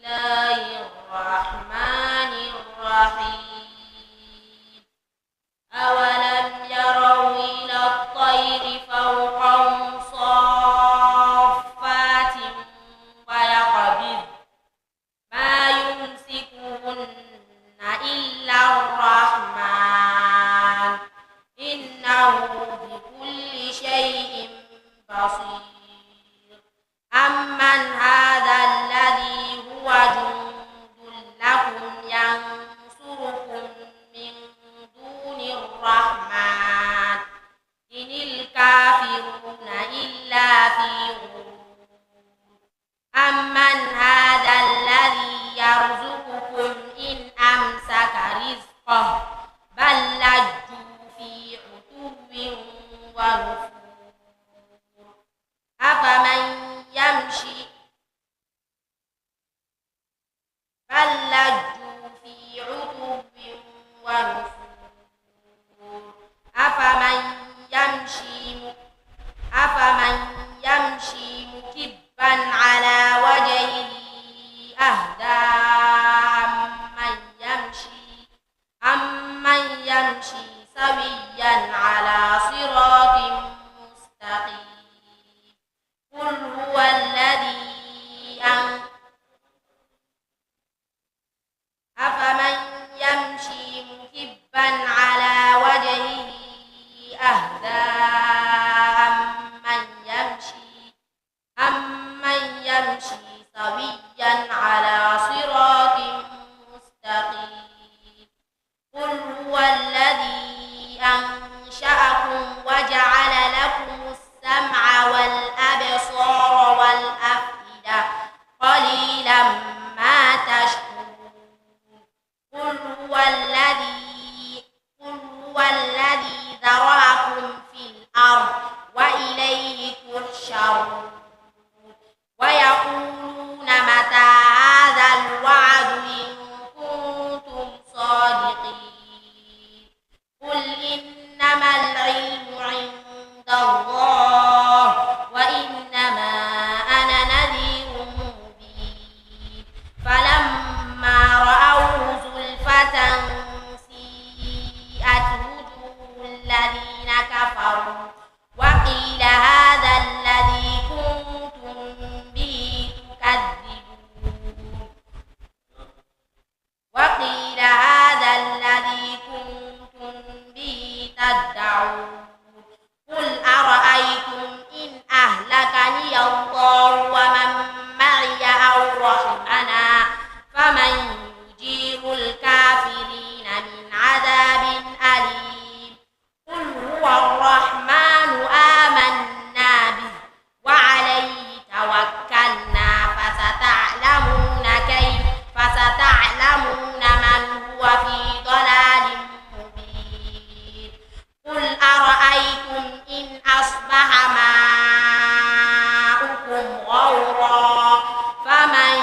الله الرحمن الرحيم أولم يروا إلى الطير فوقهم صافات ويقبض ما يمسكهن إلا الرحمن إنه بكل شيء بصير أمن هذا الذي هو جند لكم ينصركم من دون الرحمن إن الكافرون إلا في غرور أمن هذا الذي يرزقكم إن أمسك رزقه بل لجوا في عتو ونفور أفمن يمشي بل لجوا في عتو ونفور أفمن يمشي مكبا على وجهه أهدى أمن يمشي سويا على صراط مستقيم قل هو الذي أفمن يمشي مكبا على وجهه أهدى أمن يمشي سويا على صراط مستقيم قل هو الذي أنشأكم وجعل لكم السمع والأبصار والأفئدة قليلا ما تشكرون قل هو الذي ذرأكم في الأرض وإليه تحشرون ويقولون متى هذا الوعد إن كنتم صادقين قل إنما العلم عند الله وإنما أنا نذير مبين فلما رأوه زلفة سيئت وجوه الذين كفروا وقيل هذا الذي كنتم به تدعون قل أرأيتم إن أهلكني الله ومن معي أو رحمنا فمن يجير الكافرين من عذاب أليم قل هو الرحمن آمنا به وعليه توكلنا فستعلمون من هو في ضلال مبين قل أرأيتم إن أصبح ماؤكم غورا فمن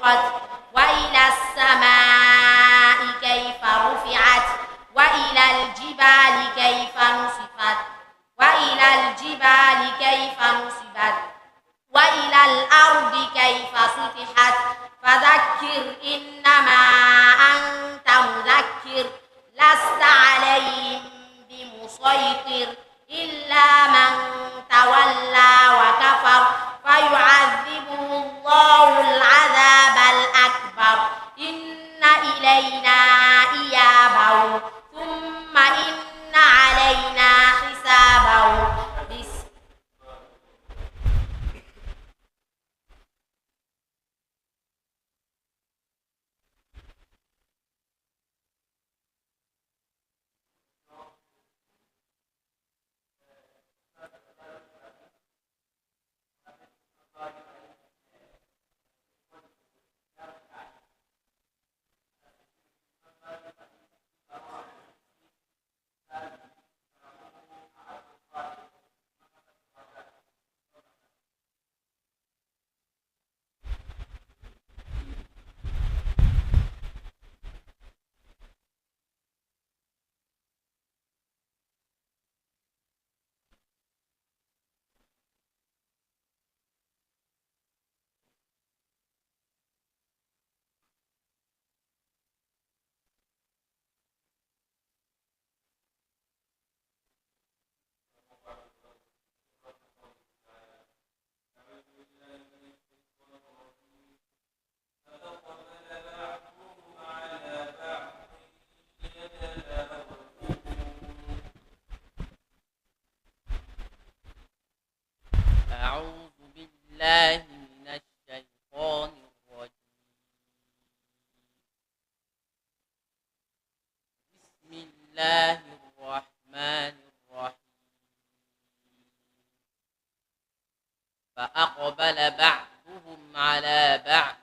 سقت وإلى السماء كيف رفعت وإلى الجبال كيف نصبت وإلى الأرض كيف سطحت فذكر إنما أنت مذكر لست عليهم بمسيطر إلا من تولى وكفر فيعذبه الله العذاب الأكبر إن إلينا إيابهم ثم إن علينا حسابهم أعوذ بالله من الشيطان الرجيم. بسم الله الرحمن الرحيم. فأقبل بعضهم على بعض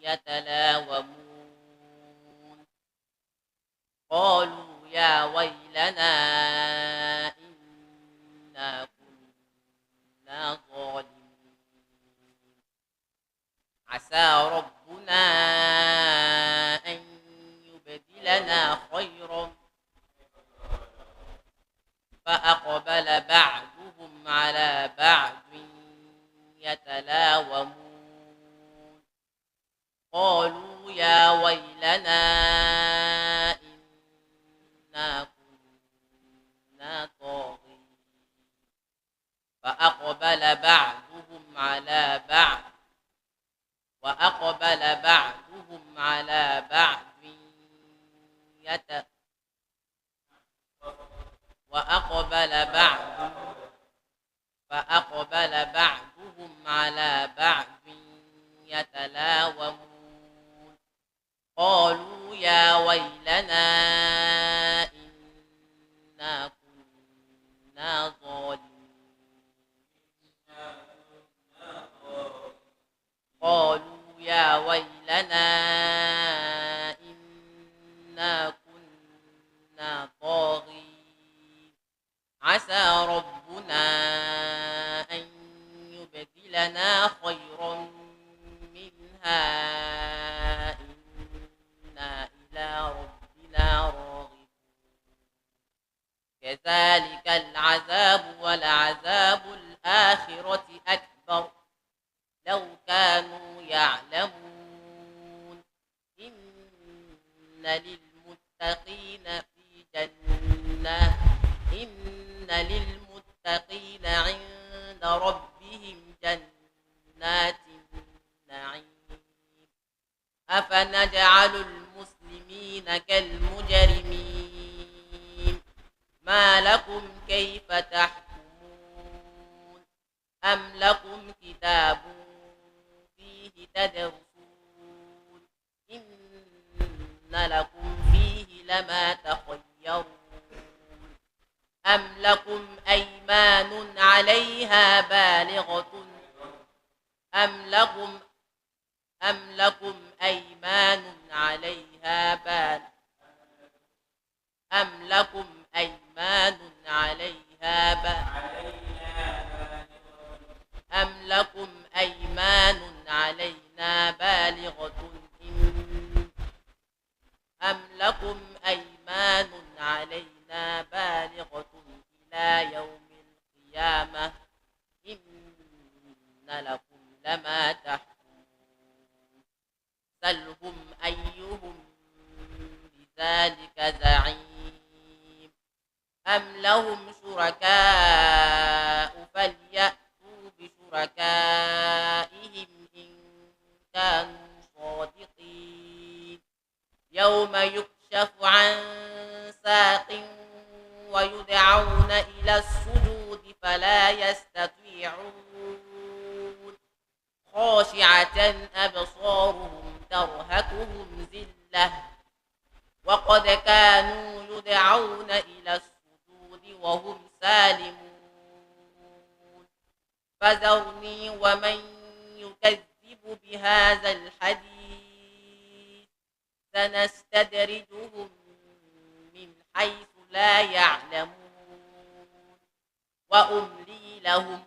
يتلاومون قالوا يا ويلنا إنا ظالمين عسى ربنا أن يبدلنا خيرا فأقبل بعضهم على بعض يتلاومون قالوا يا ويلنا إنا كنا طاغين فأقبل بعضهم على بعض يتلاومون قالوا يا ويلنا إنا كنا ظالمين قالوا يا ويلنا إنا كنا طاغين عسى ربنا أن يبدلنا خيرا منها إنا إلى ربنا راغبون كذلك العذاب ولعذاب الآخرة أكبر لو كانوا يعلمون إن للمتقين عند ربهم جنات النعيم أفنجعل المسلمين كالمجرمين ما لكم كيف تحكمون أم لكم كتاب فيه تدرسون إن لكم فيه لما تخيرون أم لكم أيمان عليها بالغة أم لكم أيمان عليها بالغة أم لكم أيمان عليها بالغة أم لكم أيمان علينا بالغة سلهم أيهم بذلك زعيم أم لهم شركاء فليأتوا بشركائهم إن كانوا صادقين يوم يكشف عن ساق ويدعون إلى السجود فلا يستطيعون خاشعة أبصارهم ترهقهم ذلة وقد كانوا يدعون إلى السجود وهم سالمون فذرني ومن يكذب بهذا الحديث سنستدرجهم من حيث لا يعلمون وأملي لهم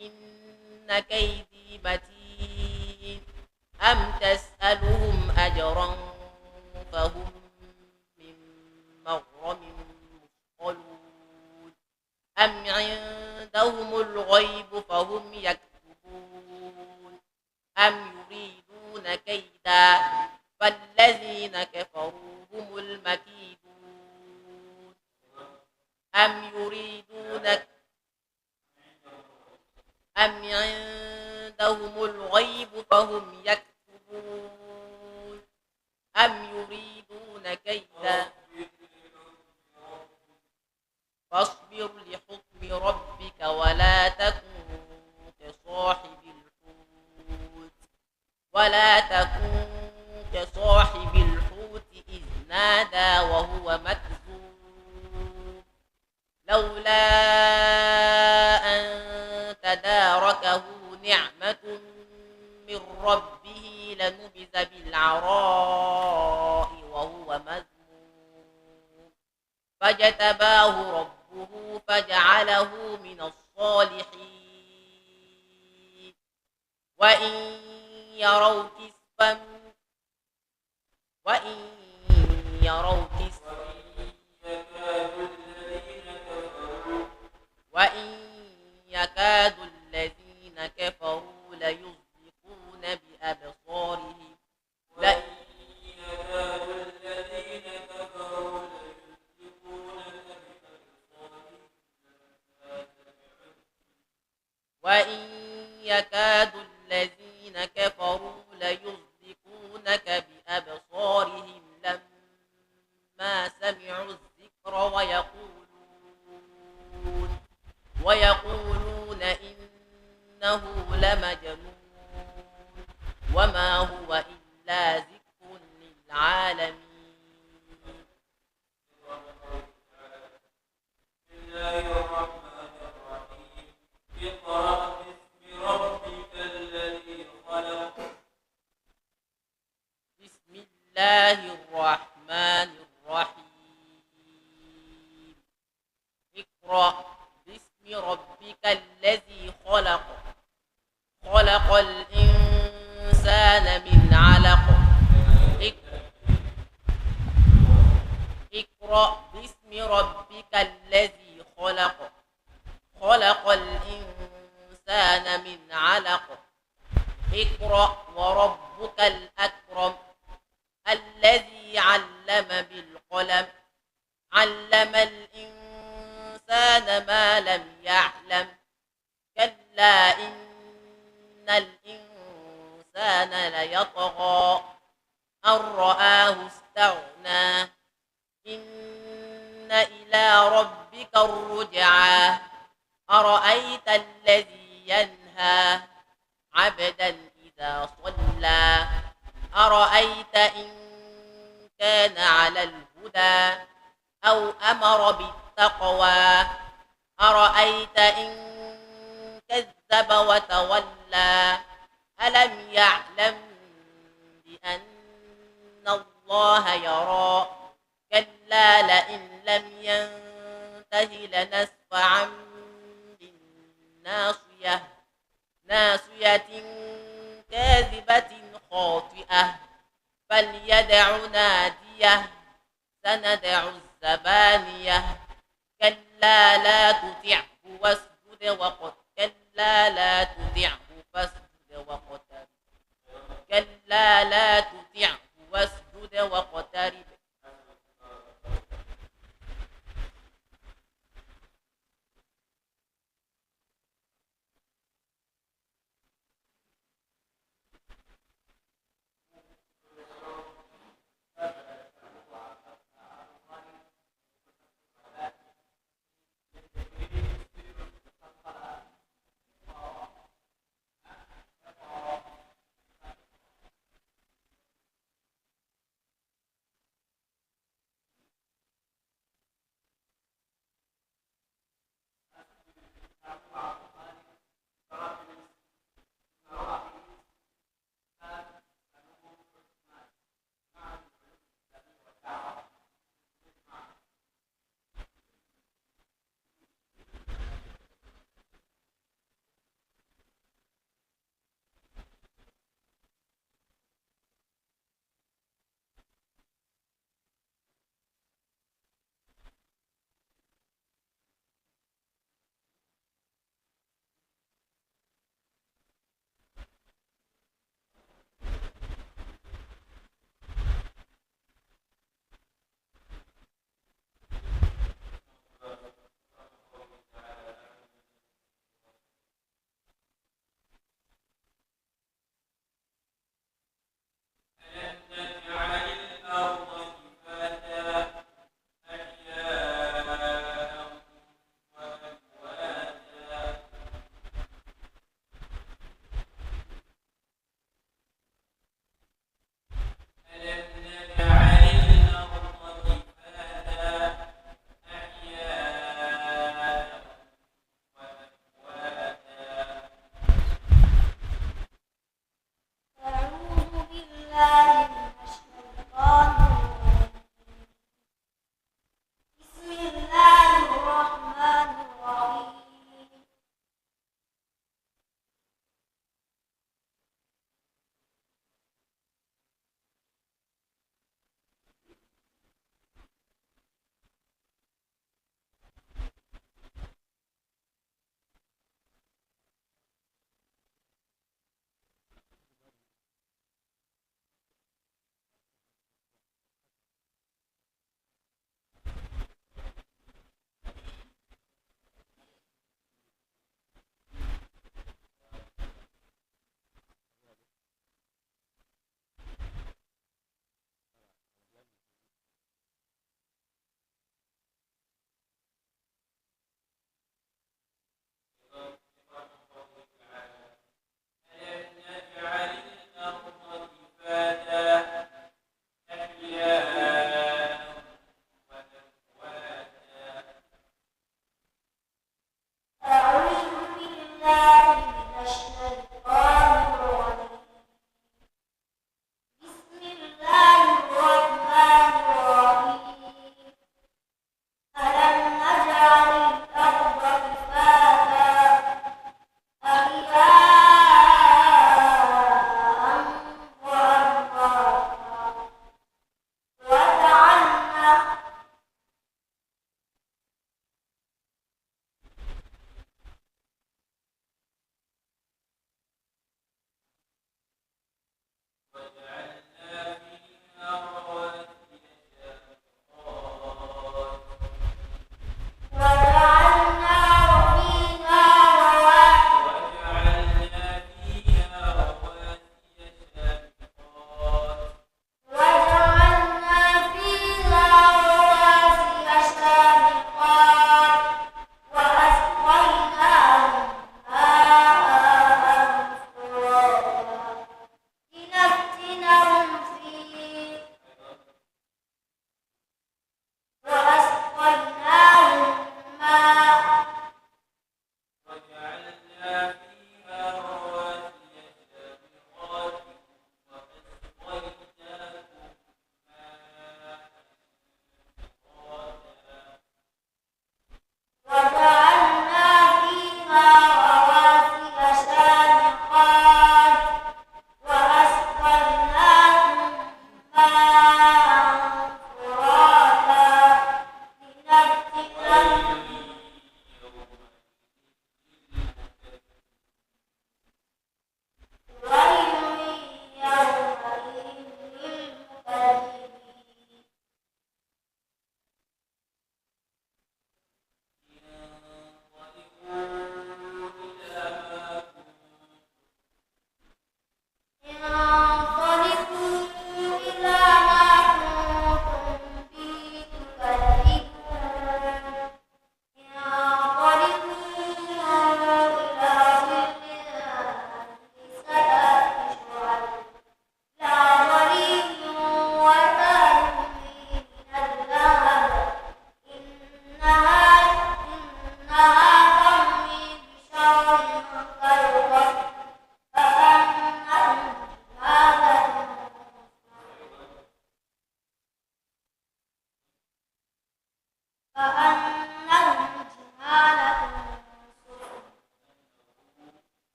إن كيدي متين أم تسألهم أجرا فهم من مغرم مثقلون أم عندهم الغيب فهم يكتبون أم يريدون كيدا فالذين كفروا هم المكيدون أم عندهم الغيب فهم يكتبون أم يريدون كيدا فاصبر لحكم ربك ولا تكن كصاحب الحوت إذ نادى وهو مكذوب لولا أن تداركه نعمة من ربه لنبذ بالعراء وهو مذموم فاجتباه ربه فجعله من الصالحين وإن يروا يكاد الذين كفروا ليزلقون بأبصارهم وإن يكاد الذين كفروا ليزلقونك بأبصارهم لما سمعوا الذكر ويقولون إنه لمجنون وما هو إلا ذكر للعالمين بسم الله الرحمن الرحيم اقرأ باسم ربك الذي خلق الإنسان من علق اقرأ باسم ربك الذي خلق الإنسان من علق اقرأ وربك الأكرم الذي علم بالقلم علم الإنسان ما لم يعلم كلا إن الإنسان ليطغى أن رآه استغنى إن إلى ربك الرجعى أرأيت الذي ينهى عبدا إذا صلى أرأيت إن كان على الهدى أو أمر بالتقوى أرأيت إن كذب وتولى ألم يعلم بأن الله يرى كلا لئن لم ينته لنسفعا بالناصية كاذبة خاطئة فليدع ناديه سندع الزبانية كلا لا تطعه واسجد وقترب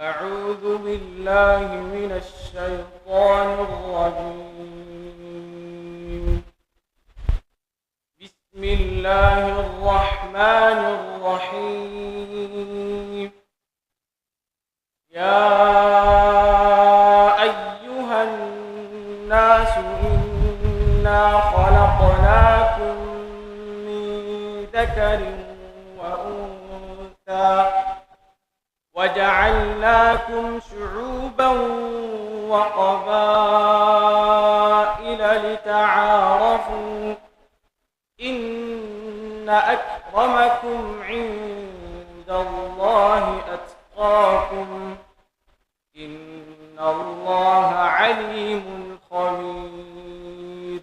أعوذ بالله من الشيطان الرجيم. بسم الله الرحمن الرحيم. يا أيها الناس إنا خلقناكم من ذكر وأنثى وجعلناكم شعوبا وقبائل لتعارفوا إن أكرمكم عند الله أتقاكم إن الله عليم خبير.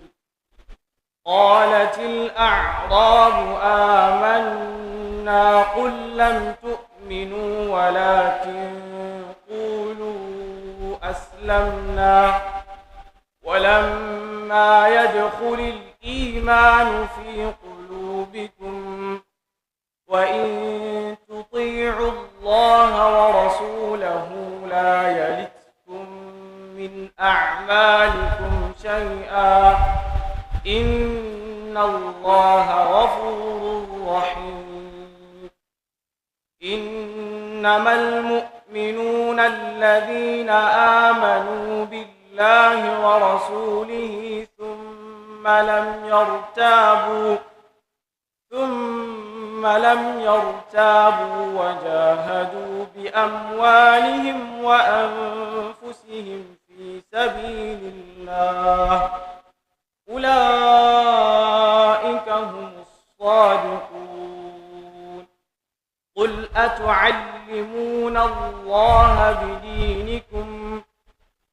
قالت الأعراب آمنا قل لم تؤمنوا ولكن قولوا أسلمنا ولما يدخل الإيمان في قلوبكم وإن تطيعوا الله ورسوله لا يلتكم من أعمالكم شيئا إن الله غفور رحيم. إنما المؤمنون الذين آمنوا بالله ورسوله ثم لم يرتابوا وجاهدوا بأموالهم وأنفسهم في سبيل الله أولئك هم الصادقون. قل أتعلمون الله بدينكم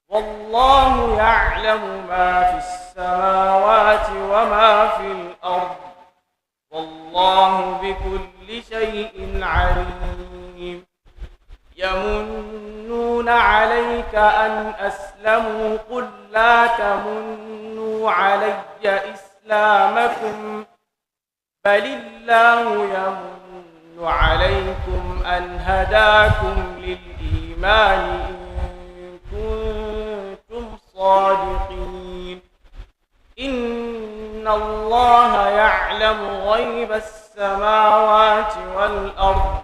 والله يعلم ما في السماوات وما في الأرض والله بكل شيء عليم. يمنون عليك أن أسلموا قل لا تمنوا علي إسلامكم بل الله يمن عليكم أن هداكم للإيمان إن كنتم صادقين. إن الله يعلم غيب السماوات والأرض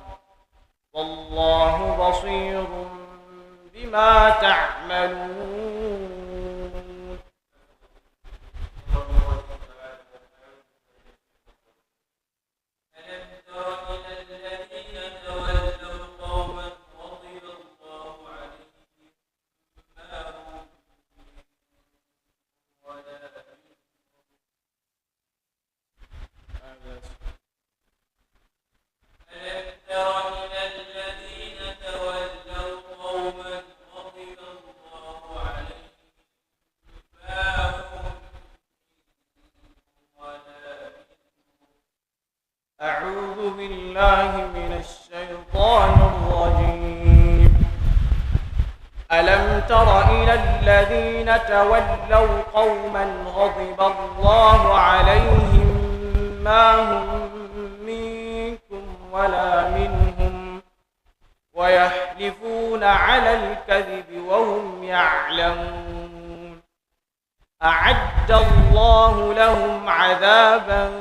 والله بصير بما تعملون. ألم تر إلى الذين تولوا قوما غضب الله عليهم ما هم ولا ألم تر إلى الذين تولوا قوما غضب الله عليهم ما هم ولا أعوذ بالله من الشيطان الرجيم. ألم تر إلى الذين تولوا قوما غضب الله عليهم ما هم منكم ولا منهم ويحلفون على الكذب وهم يعلمون. أعد الله لهم عذابا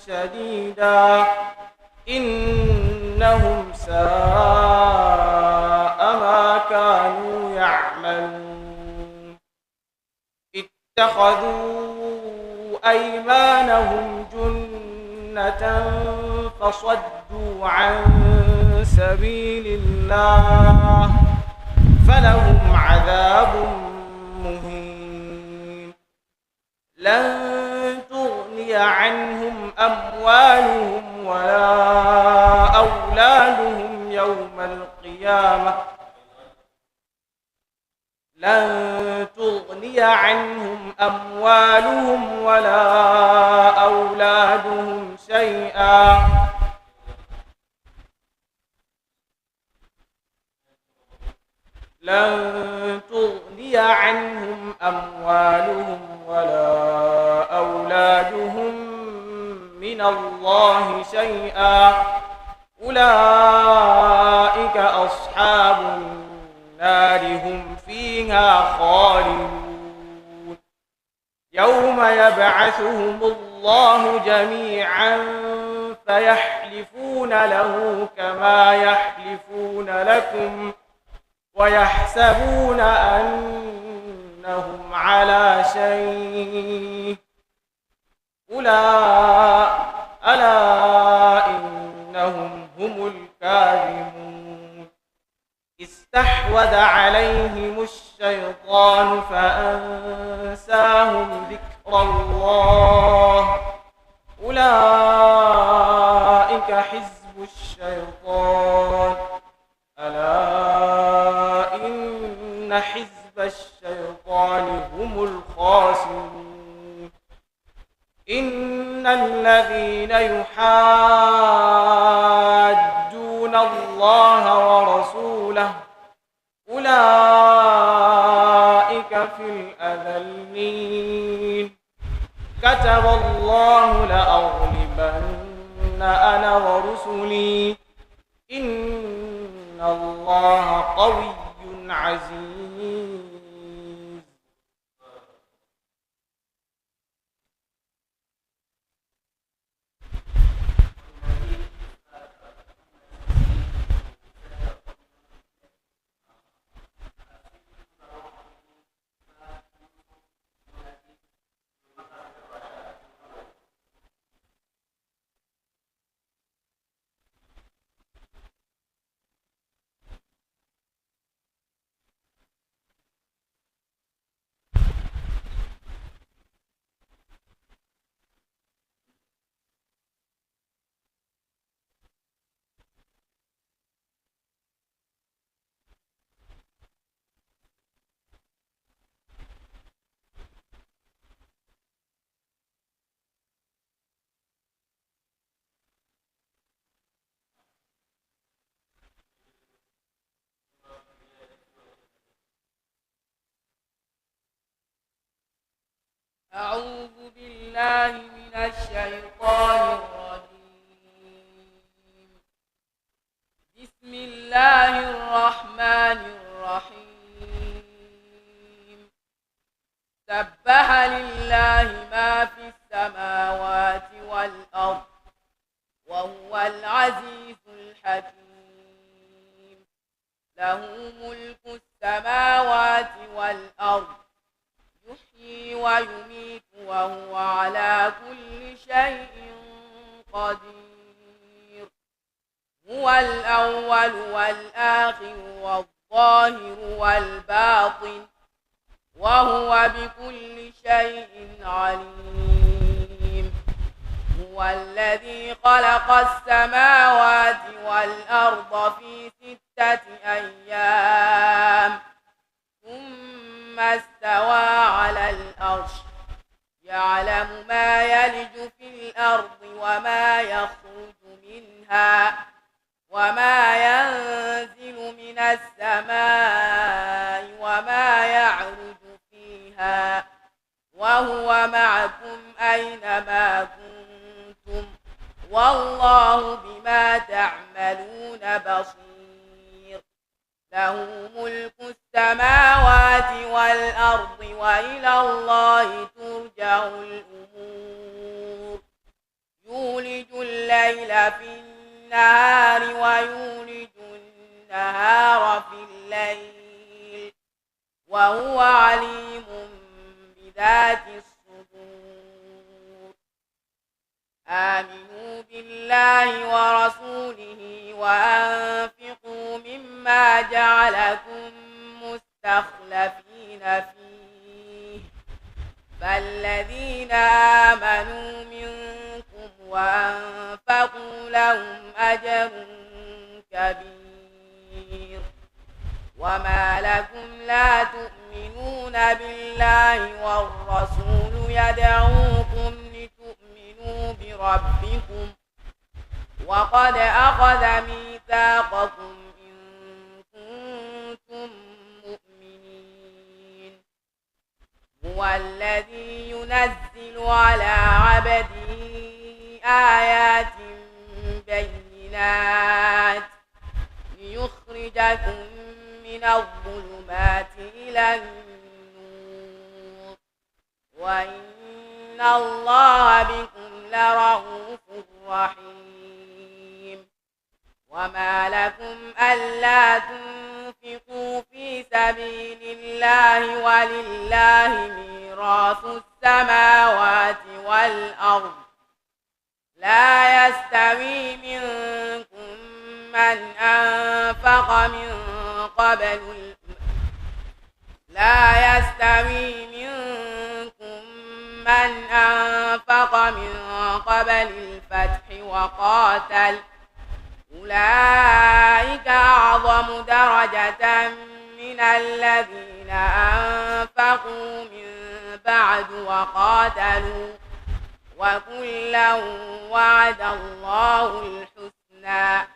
شديدا إنهم ساء ما كانوا يعملون. اتخذوا أيمانهم جنة فصدوا عن سبيل الله فلهم عذاب مهين. لن تغني عنهم أموالهم ولا أولادهم يوم القيامة لن تغني عنهم أموالهم ولا أولادهم شيئا لن تغني عنهم أموالهم ولا أولادهم من الله شيئا أولئك أولئك أصحاب النار هم فيها خالدون يوم يبعثهم الله جميعا فيحلفون له كما يحلفون لكم ويحسبون أنهم على شيء ألا إنهم هم الكاذبون استحوذ عليهم الشيطان فأنساهم ذكر الله أولئك حزب الشيطان ألا إن حزب الشيطان هم الخاسرون إن الذين يحادون الله ورسوله أولئك في الأذلين كتب الله لأغلبن أنا ورسلي إن الله قوي عزيز أعوذ بالله من الشيطان الرجيم. بسم الله الرحمن الرحيم. سبح لله ما في السماوات والأرض وهو العزيز الحكيم. له ملك السماوات والأرض يحيي ويميت وهو على كل شيء قدير. هو الأول والآخر والظاهر والباطن وهو بكل شيء عليم. هو الذي خلق السماوات والأرض في 6 أيام ثم استوى على العرش يعلم ما يلج في الأرض وما يخرج منها وما ينزل من السماء وما يعرج فيها وهو معكم أينما كنتم والله بما تعملون بصير. له ملك السماوات والأرض وإلى الله ترجع الأمور. يولج الليل في النهار ويولج النهار في الليل وهو عليم بذات الصدور. آمنوا بالله ورسوله وأنفقوا مما جعلكم مستخلفين فيه فالذين آمنوا منكم وأنفقوا لهم أجر كبير. وما لكم لا تؤمنون بالله والرسول يدعوكم لتؤمنوا بربكم وقد أخذ ميثاقكم إن كنتم مؤمنين. هو الذي ينزل على عبده آيات بينات ليخرج من الظلمات إلى النور وإن الله بكم لرؤوف رحيم. وما لكم ألا تنفقوا في سبيل الله ولله ميراث السماوات والأرض لا يستوي منكم من أنفق من قبل الفتح وقاتل أولئك أعظم درجة من الذين أنفقوا من بعد وقاتلوا وكلا وعد الله الحسنى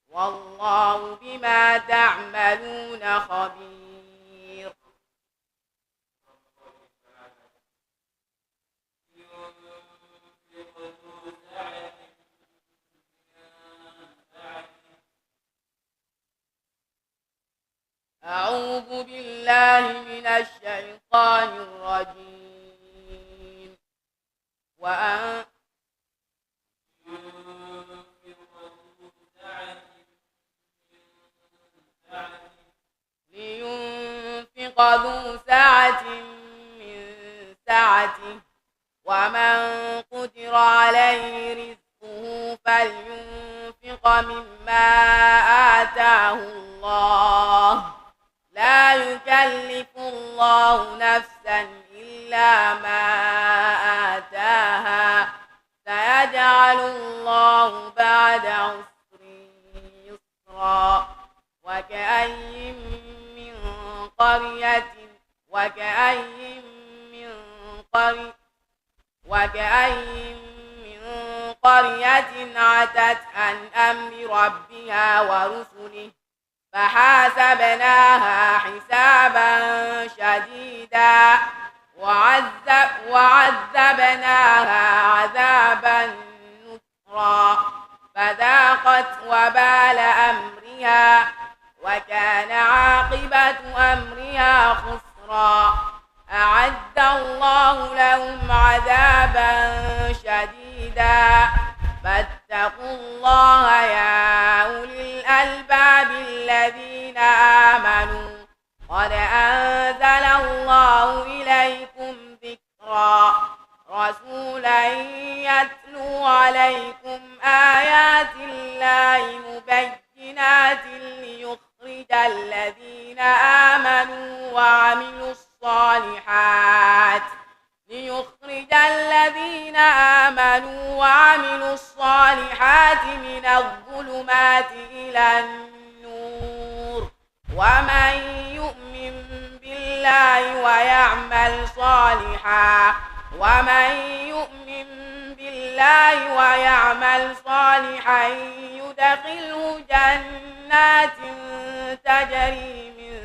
والله بما تعملون خبير. أعوذ بالله من الشيطان الرجيم. لينفق ذو سعة من سعته ومن قدر عليه رزقه فلينفق مما آتاه الله لا يكلف الله نفسا إلا ما آتاها سيجعل الله بعد عسر يسرا. وكأين من قرية عتت عن أمر ربها ورسله فحاسبناها حسابا شديدا وعذبناها عذابا نكرا فذاقت وبال أمرها وكان عاقبة أمرها خسرا. أعد الله لهم عذابا شديدا فاتقوا الله يا أولي الألباب الذين آمنوا قد أنزل الله إليكم ذكرا رسولا يتلو عليكم آيات الله مبينات ليخرج الذين آمنوا وعملوا الصالحات من الظلمات إلى النور ومن يؤمن بالله ويعمل صالحا يدخله جنات تجري من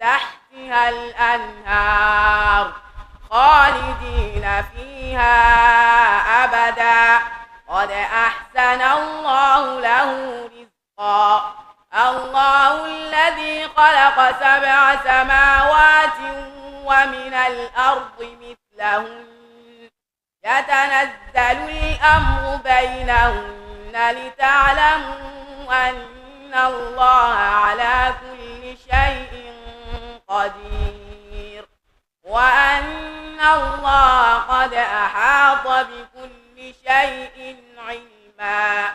تحتها الأنهار خالدين فيها أبدا قد أحسن الله له رزقا. الله الذي خلق 7 سماوات ومن الأرض مثلهن يتنزل الأمر بينهن لتعلموا أن الله على كل شيء قدير وأن الله قد أحاط بكل شيء علما.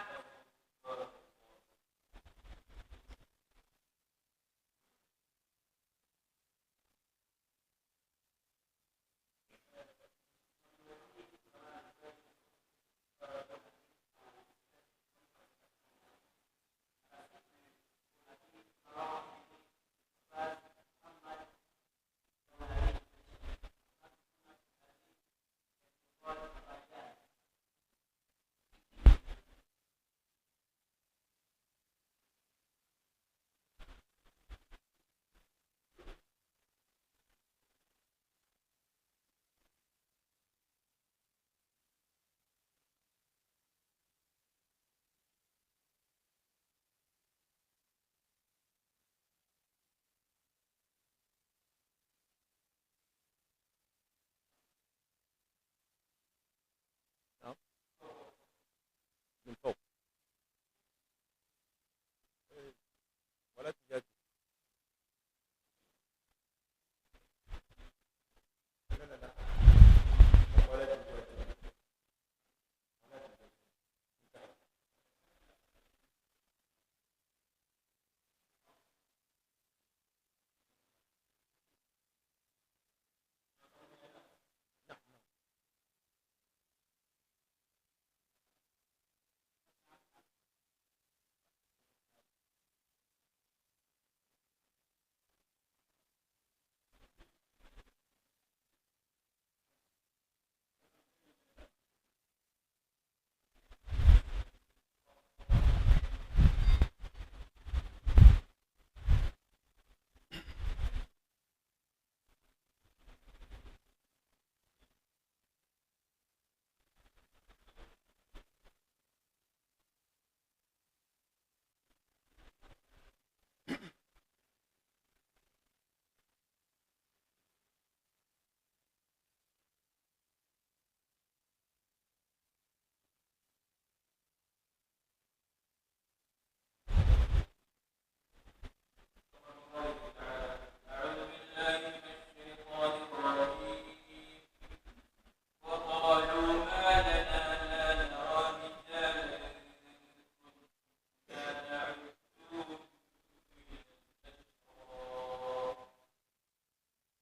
من فوق ولا تجادل. لا لا لا ولا تجادل.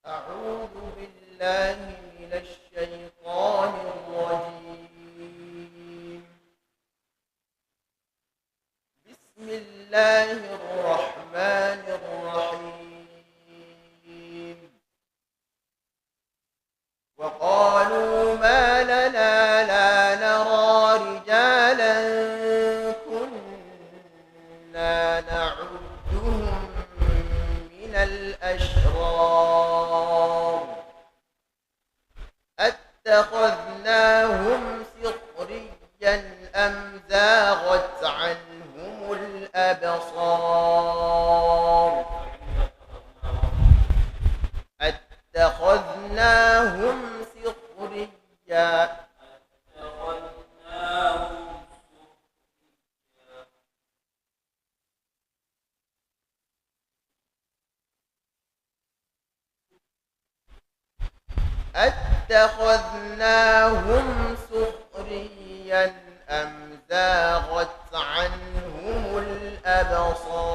أعوذ بالله من الشيطان الرجيم. بسم الله الرحمن الرحيم. وقالوا ما لنا لا نرى رجالا كنا نعدهم من الأشرار أتخذناهم سخريا أم زاغت عنهم الأبصار أتخذناهم سخريا أتخذناهم سخريا أم زاغت عنهم الأبصار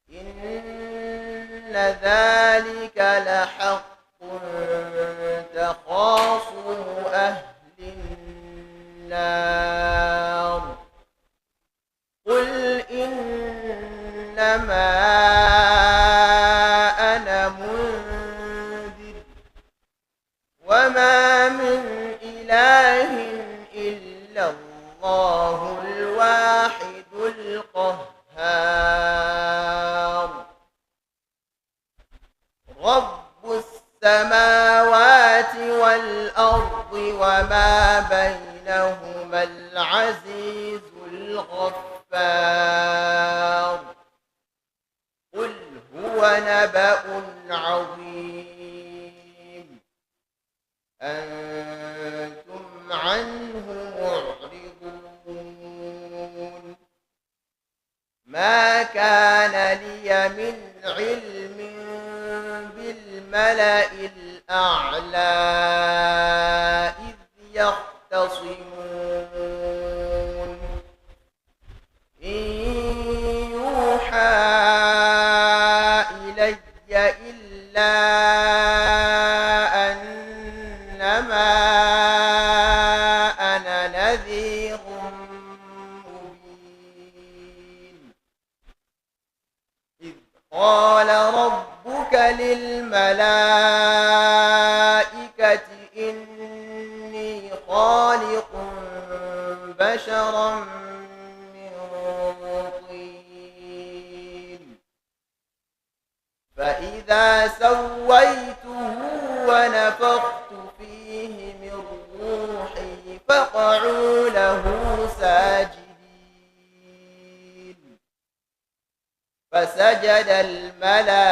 إن ذلك لحق تخاصم أهل النار قل إنما أنا منذر وما من إله إلا الله الواحد القهار رب السماوات والأرض وما بينهما العزيز الغفار قل هو نبأ عظيم أنتم عنه معرضون ما كان لي من علم بالملأ الأعلى إذ يختصمون إن يوحى إلي إلا أنما أنا نذير مبين إذ قال ربك للملائكة إني خالق بشرا من طين فإذا سويته ونفخت فيه من روحي فقعوا له ساجدين فسجد الملائكة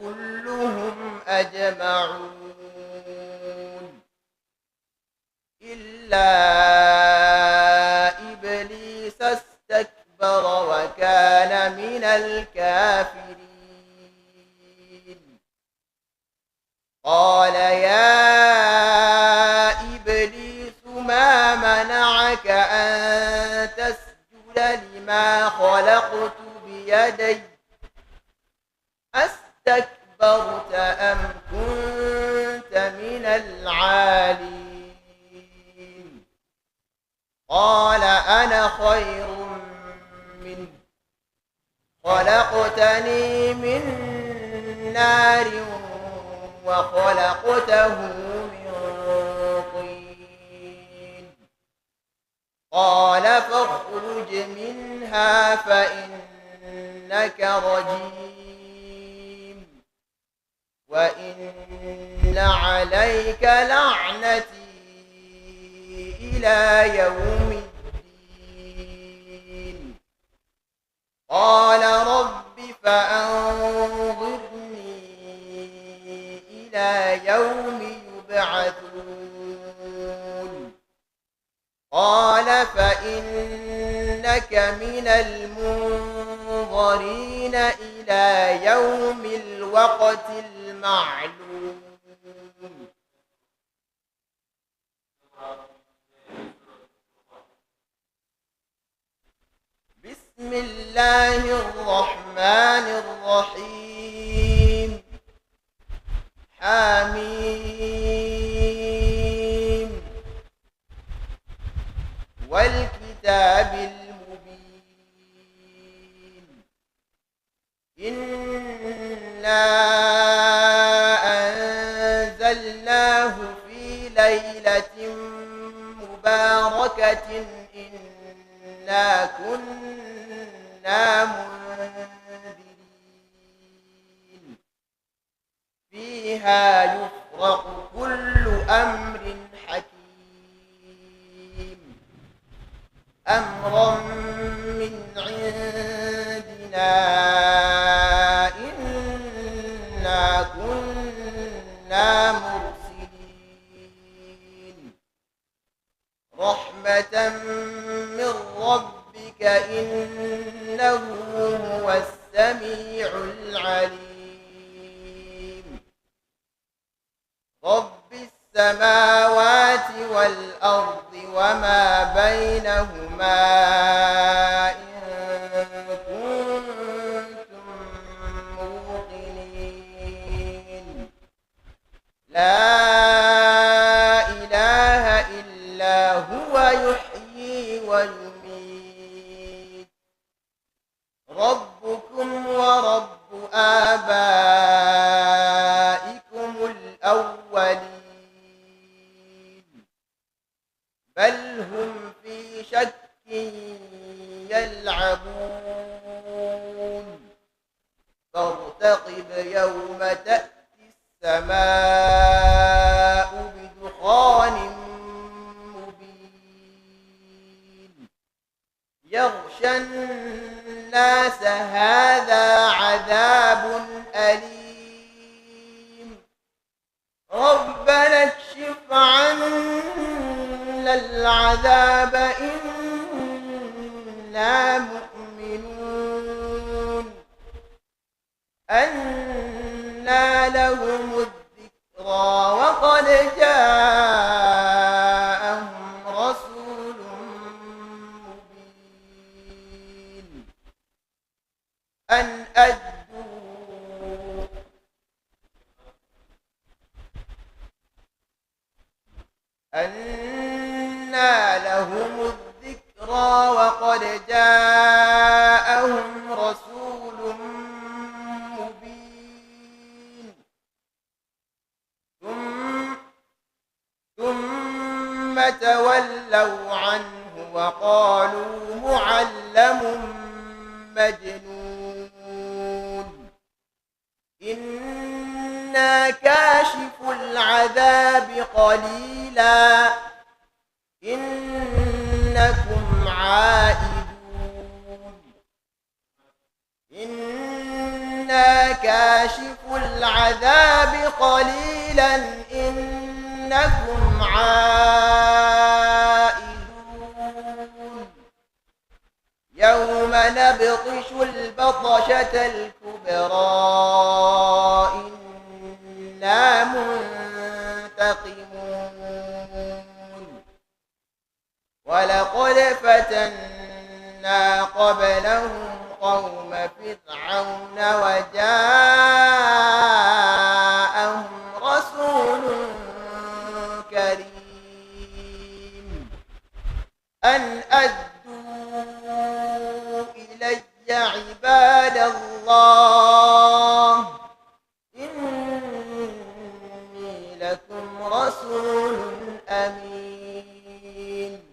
كلهم أجمعون إلا إبليس استكبر وكان من الكافرين قال يا إبليس ما منعك أن تسجد لما خلقت بيدي أستكبرت أم كنت من العالين قال أنا خير منه خلقتني من نار وخلقته من طين قال فاخرج منها فإنك رجيم وإن عليك لعنتي إلى يوم الدين قال رب فأنظرني إلى يوم يبعثون قال فإنك من المنظرين إلى يوم الوقت المعلوم بسم الله الرحمن الرحيم حميم والكتاب المبين إنا أنزلناه في ليلة مباركة إنا كنا منذرين فيها يفرق كل أمر حكيم أمرا من عندنا إنا كنا مرسلين رحمة من ربك إنه هو السميع العليم رب السماوات والأرض وما بينهما إن كنتم موقنين لا إله إلا هو يحيي ويميت ربكم ورب آبائكم الأولين بل هم في شك يلعبون فارتقب يوم تأتي السماء بدخان مبين يغشى الناس هذا عذاب أليم ربنا اكشف عنا العذاب إنا مؤمنون أنى لهم الذكرى وقد جاءهم رسول مبين أن أنى لهم الذكرى وقد جاءهم رسول مبين ثم تولوا عنه وقالوا معلم مجنون إنا كاشف العذاب قليلا إنكم عائدون إنا كاشف العذاب قليلا إنكم عائدون ويبطشوا البطشة الكبرى إنا منتقمون ولقد فتنا قبلهم قوم فرعون وجاءهم رسول كريم أن أدوا إلي عباد الله إني لكم رسول أمين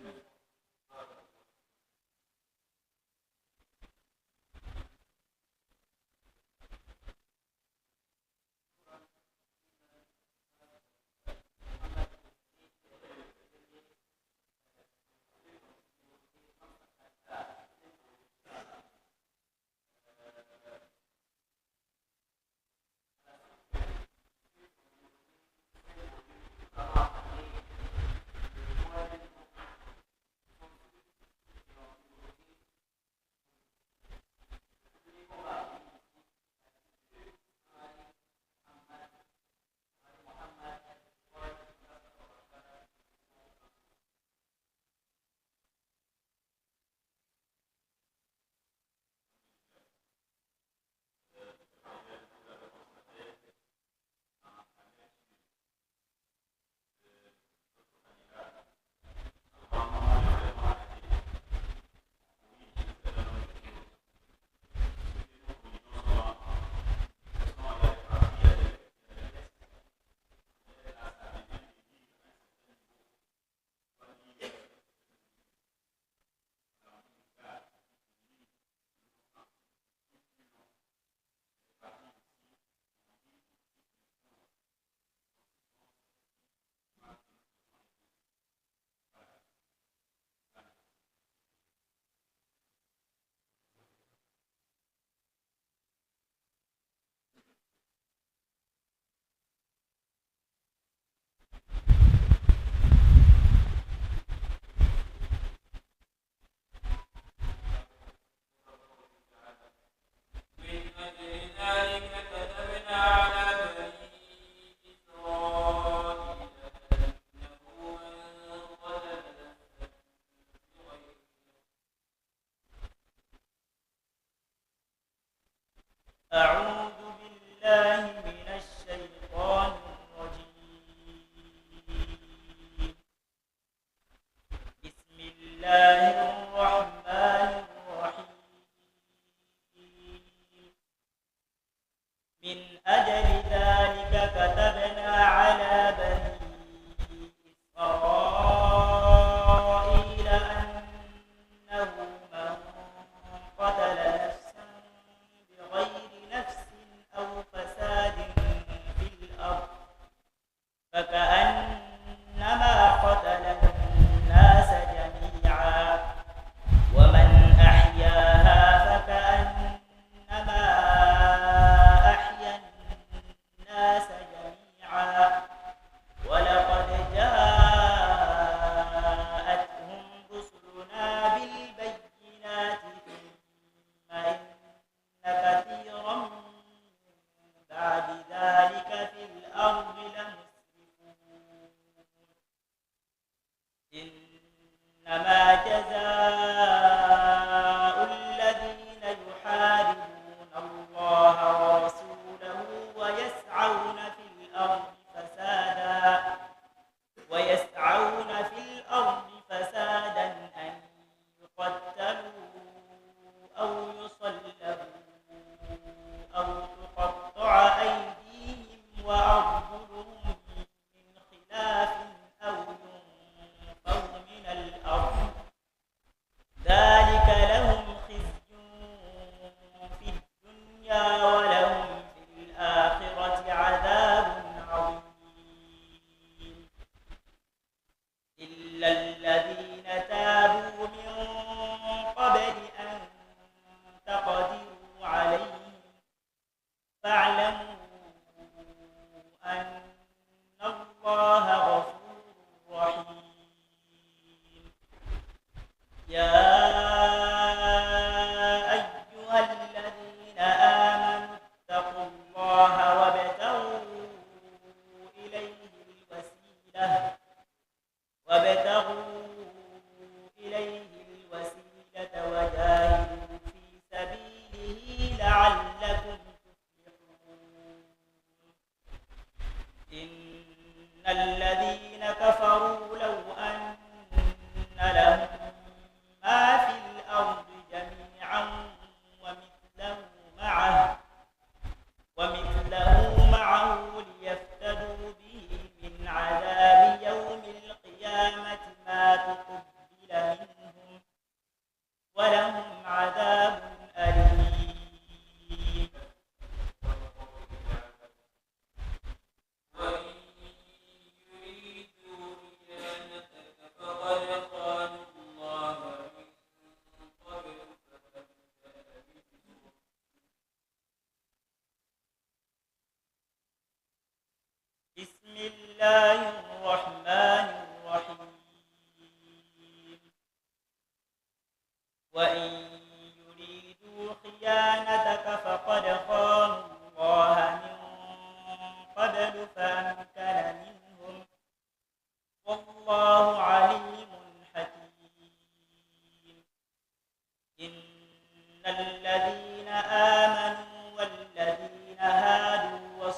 أعوذ بالله من الشيطان الرجيم بسم الله الرحمن الرحيم من أجل ذلك كتبنا على بني إسرائيل أنه من قتل نفسا بغير نفس أو فساد في الأرض فكأنما قتل الناس جميعا ومن أحياها فكأنما أحيا خيانتك فقد خانوا الله من قبل فأمكن منهم والله عليم حكيم إن الذين آمنوا والذين هادوا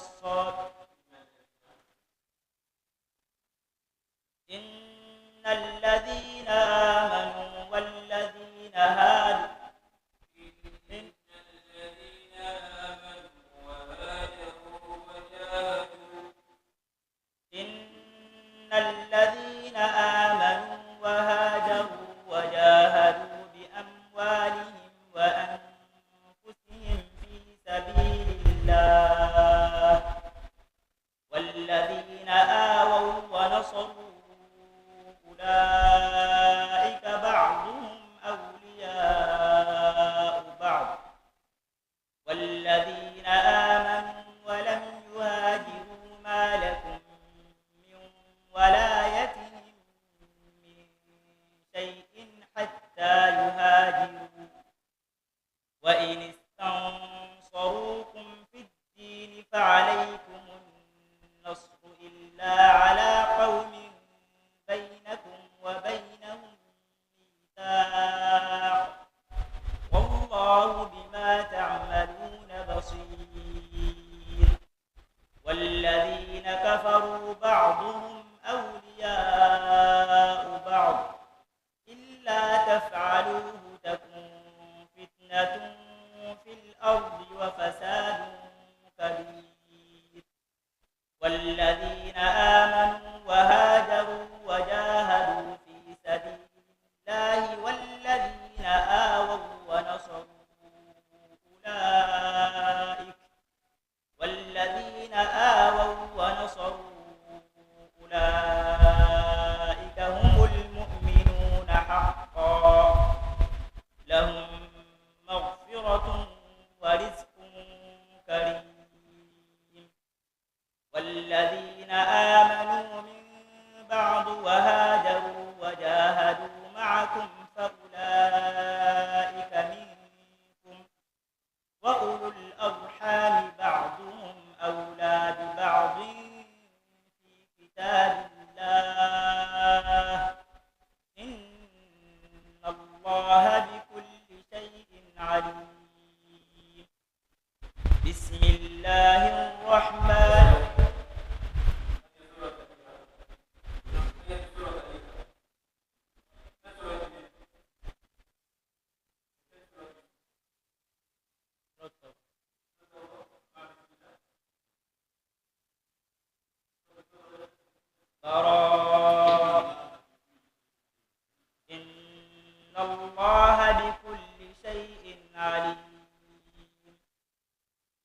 إن الذين آمنوا والذين هادوا إن الذين آمنوا وهاجروا وجاهدوا بأموالهم وأنفسهم في سبيل الله والذين آووا ونصروا أولئك بعضهم أولياء بعض والذين آمنوا ولم يهاجروا ما لكم من ولايتهم من شيء حتى يهاجروا وإن استنصروكم في الدين فعليكم النصر إلا على قوم بينكم وبينهم ميثاق والله بما تعملون بصير والذين كفروا بعضهم أولياء بعض إلا تفعلوه تكن فتنة في الأرض وفساد كبير والذين آمنوا وهاجروا وجاهدوا في سبيل الله والذين آووا ونصروا أولئك هم المؤمنون حقا لهم مغفرة ورزق كريم والذين آمنوا من بعد وهاجروا وجاهدوا معكم فأولئك منكم وأولو الأرحام بعضهم أولى ببعض في كتاب الله إن الله بكل شيء عليم بسم الله الرحمن إن الله بكل شيء عليم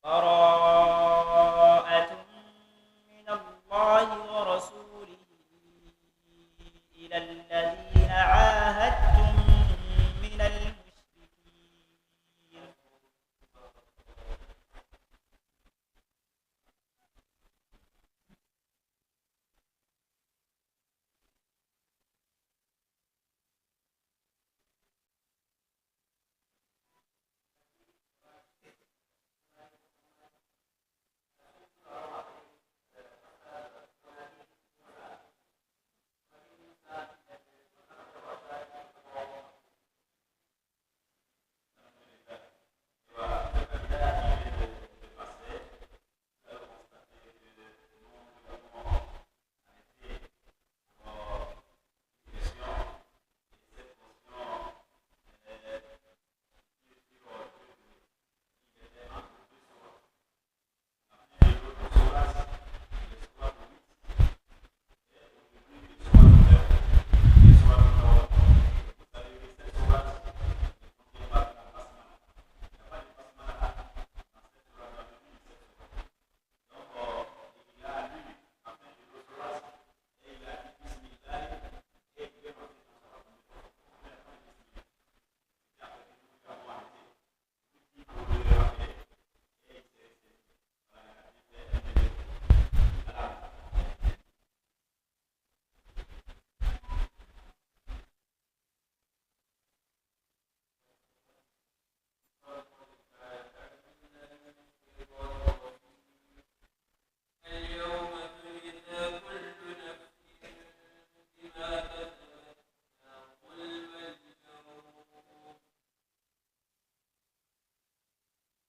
براءة من الله ورسوله إلى الذين عاهدتم من المشركين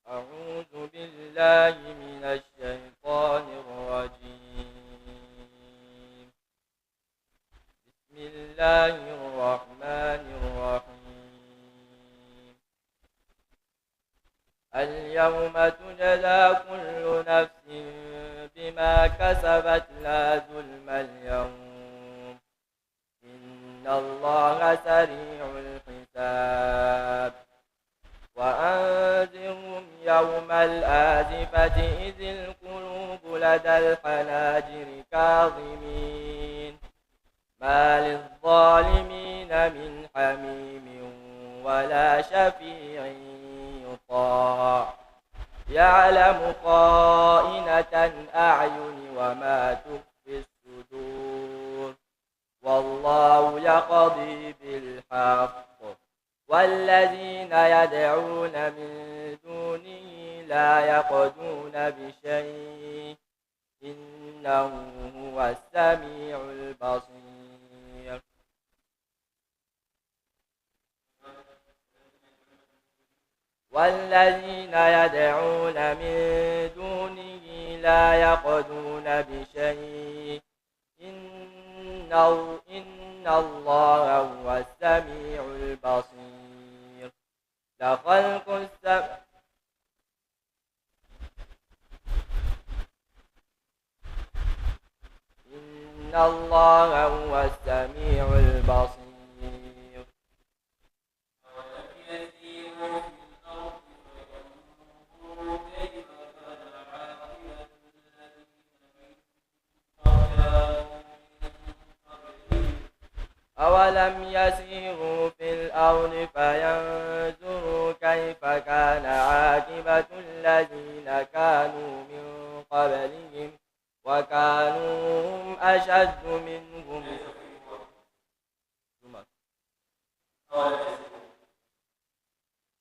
أعوذ بالله من الشيطان الرجيم. بسم الله الرحمن الرحيم. اليوم تجزى كل نفس بما كسبت لا ظلم اليوم إن الله سريع الحساب. وأنذرهم يوم الآزفة إذ القلوب لدى الحناجر كاظمين ما للظالمين من حميم ولا شفيع يطاع يعلم خائنة الأعين وما تخفي الصدور والله يقضي بالحق والذين يدعون من دونه لا يقضون بشيء إنه هو السميع البصير. والذين يدعون من دونه لا يقضون بشيء إن الله هو السميع البصير. لخلق السماوات إن الله هو السميع البصير. أولم يسيروا في الأرض فينظروا كيف كان عاقبة أولم يسيروا في الأرض فينظروا كيف كان عاقبة الذين كانوا من قبلهم وكانوا هم أشد منهم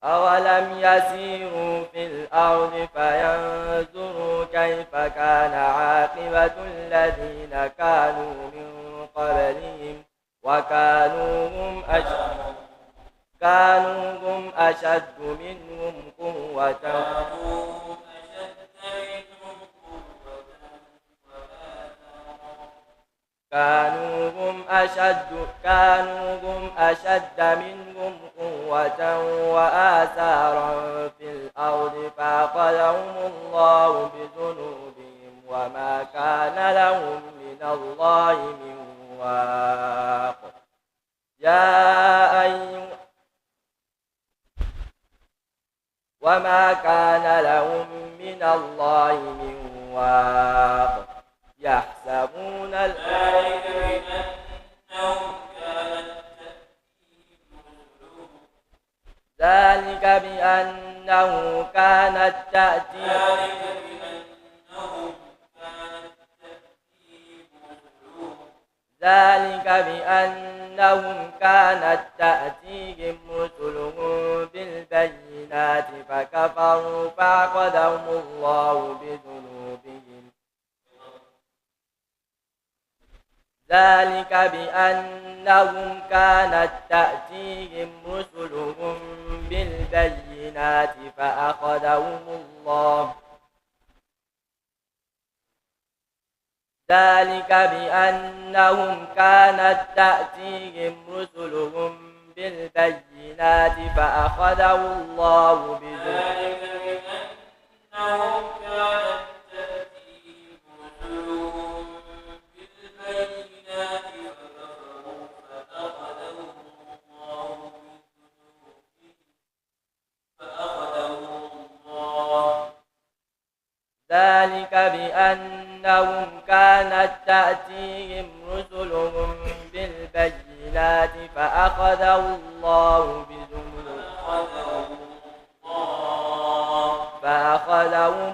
أولم يسيروا في الأرض فينظروا كيف كان عاقبة الذين كانوا من قبلهم وكانوا هم أشد منهم قوة وآثارا في الأرض فأخذهم الله بذنوبهم وما كان لهم من الله من واق. وما كان لهم من الله من واق. يحسبون ذلك بأنهم كانت تأتيهم ذلك بأنهم كانت تأتيهم رسلهم بالبينات فكفروا فأخذهم الله بذنوبهم. ذلك بأنهم كانت تأتيهم رسلهم بالبينات فأخذهم الله ذلك بأنهم كانت تأتيهم رسلهم بالبينات فأخذهم الله ذلك بأنهم كانت تأتيهم رسلهم بالبينات فأخذهم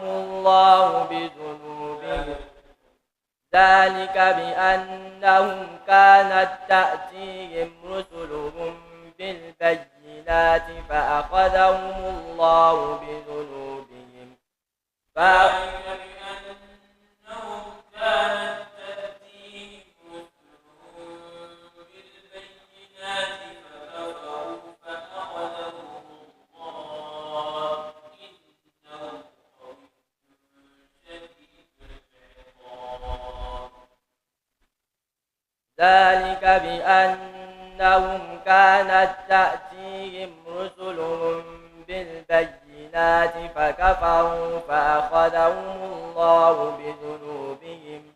الله بذنوبهم. ذلك بأنهم كانت تأتيهم رسلهم بالبينات فأخذهم الله بذنوبهم. ذلك بأنهم كانت تأتيهم رسلهم بالبينات فكفروا فأخذهم الله بذنوبهم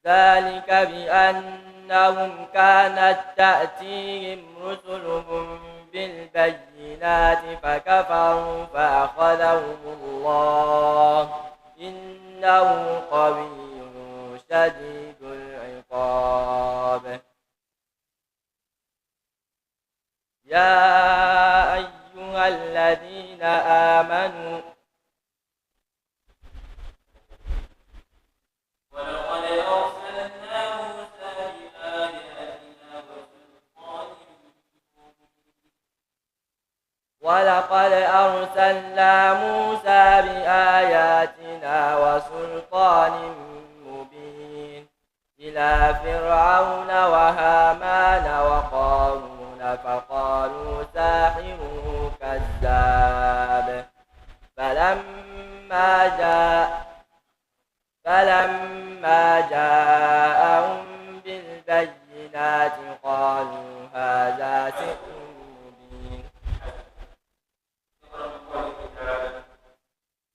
ذلك بأنهم كانت تأتيهم رسلهم بالبينات فكفروا فأخذهم الله إنه قوي شديد العقاب يا أيها الذين آمنوا ولقد أرسلنا موسى بآياتنا وسلطان مبين إلى فرعون وهامان وقارون فقالوا ساحر كذاب فلما جاءهم بالبينات قالوا هذا سحر مبين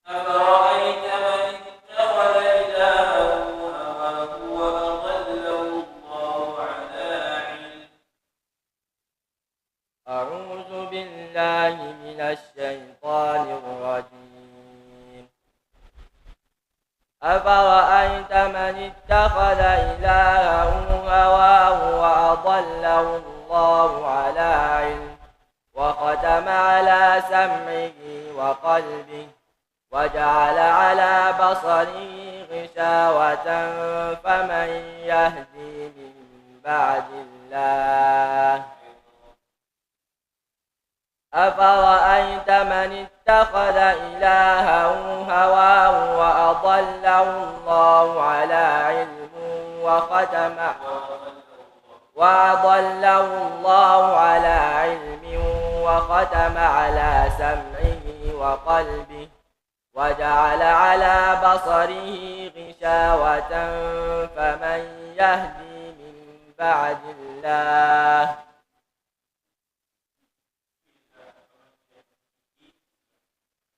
أفرأيت من اتخذ إلهه هواه وأضله الله على علم أعوذ بالله من الشيطان الرجيم أفرأيت من اتخذ إلهه هواه وأضله الله على علم وختم على سمعه وقلبه وجعل على بصره غشاوة فمن يهدي من بعد الله أفرأيت من اتخذ إلهه هواه وأضله الله على علم وختم على سمعه وقلبه وجعل على بصره غشاوة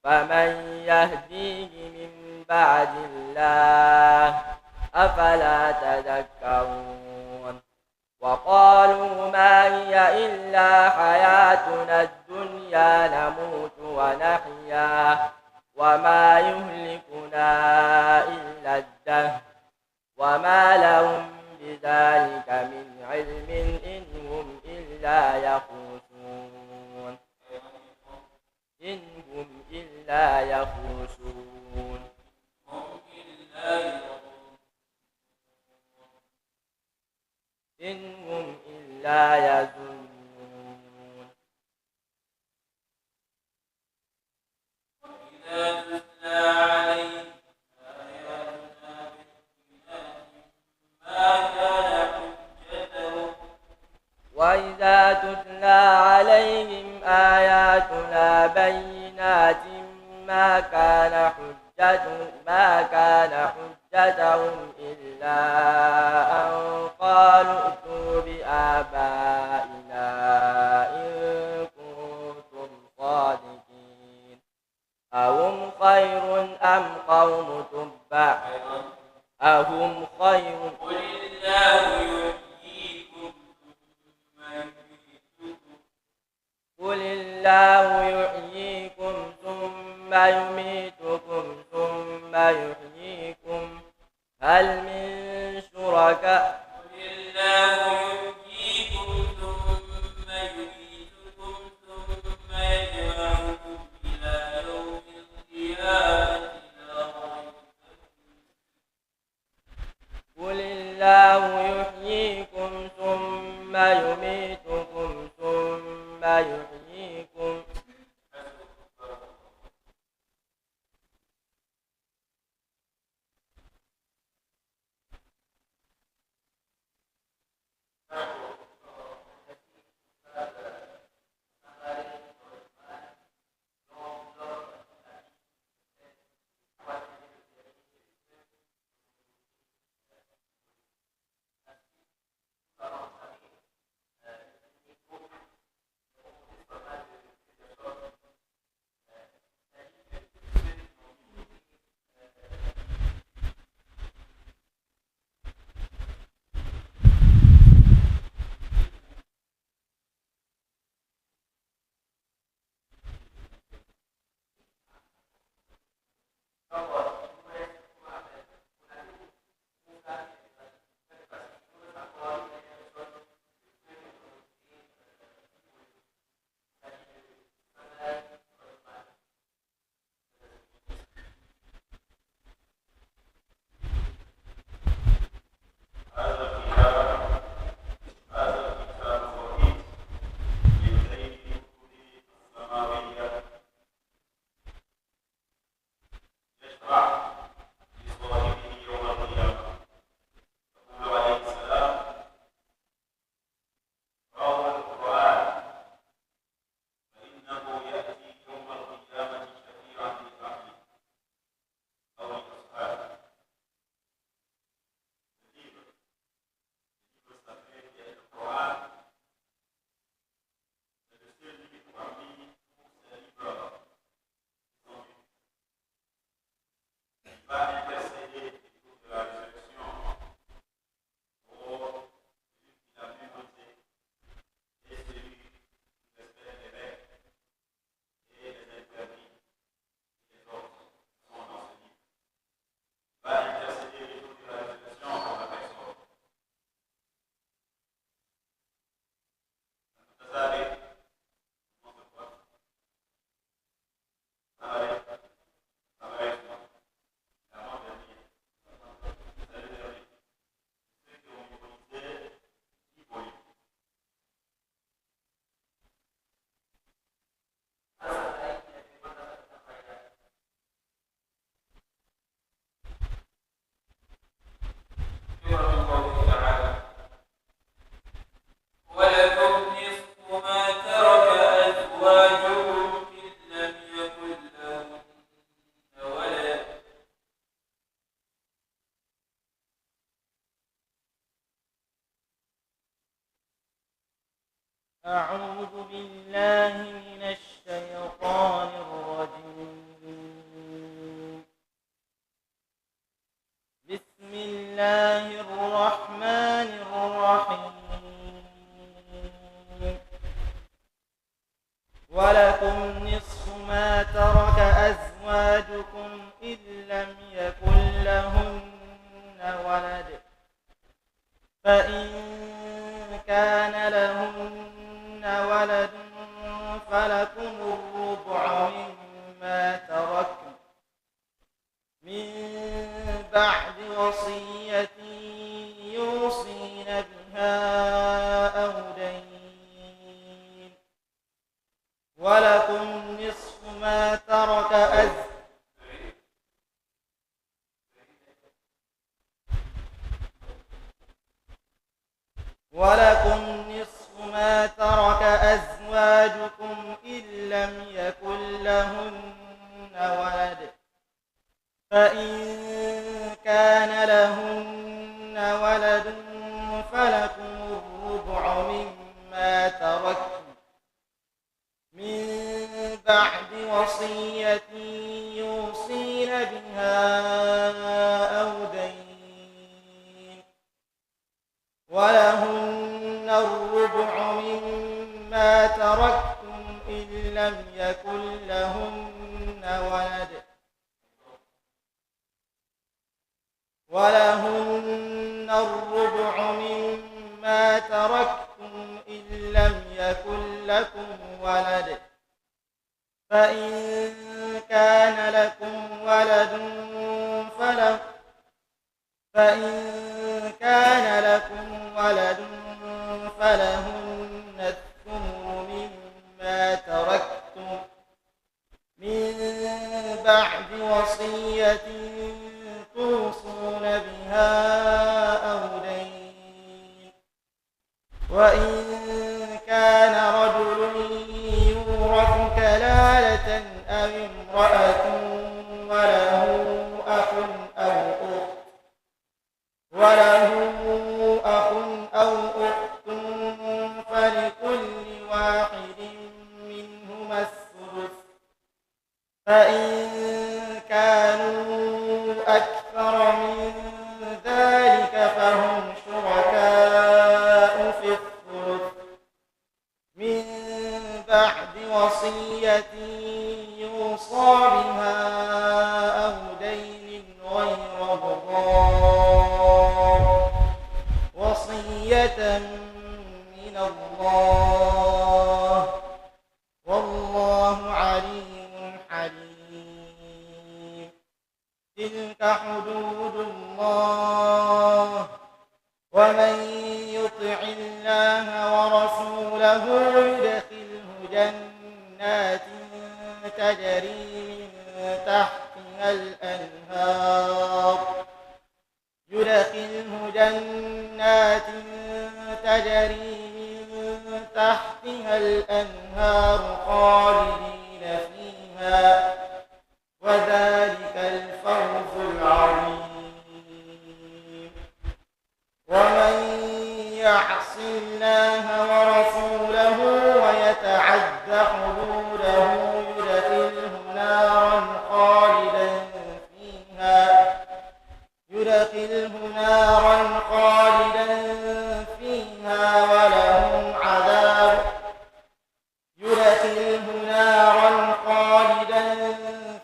فمن يهدي من بعد الله أفلا تذكرون وقالوا ما هي إلا حياتنا الدنيا نموت ونحيا وما يهلكنا إلا الدهر وما لهم بذلك من علم إن هم إلا يخرصون إن هم إلا يظنون وإذا تتلى عليه آياتنا وإذا تتلى عليهم آياتنا بينات ما كان حجتهم إلا أن قالوا ائتوا بآبائنا إن كنتم صادقين أهم خير أم قوم تبع أهم خير قل الله يحييكم ثم يميتكم ثم يحييكم هل من شركاء قل الله يحييكم ثم يميتكم ثم يحييكم أعوذ بالله من الشيطان الرجيم. بسم الله الرحمن الرحيم. ولكم نصف ما ترك أزواجكم إن لم يكن لهن ولد، فإن كان لهن ولد فلكم الربع مما تركن من بعد وصية يوصين بها أو دين. ولكم نصف ما ترك أزواجكم إن لم يكن لهن ولد، فإن كان لهن ولد فلكم الربع مما تركن من بعد وصية يوصين بها أو دين. ولهن الربع مما تركتم إن لم يكن لهن ولد، ولهن الربع مما تركتم إن لم يكن لكم ولد، فإن كان لكم ولد فلهن الثمن مما تركتم من بعد وصية توصون بها أو دين. وإن كان رجل يورث كلالة أو امرأة وله أخ أو أخت فلكل واحد منهما السدس، فإن كانوا أكثر من ذلك فهم شركاء في الثلث من بعد وصية يوصى بها أو دين غير مضار، وصية من الله، والله عليم حليم. تلك حدود الله، ومن يطع الله ورسوله يدخله جنات تجري من تحتها الأنهار خالدين فيها، وذلك الفوز العظيم. ومن يعص الله ورسوله ويتعد حدوده يدخله نارا خالدا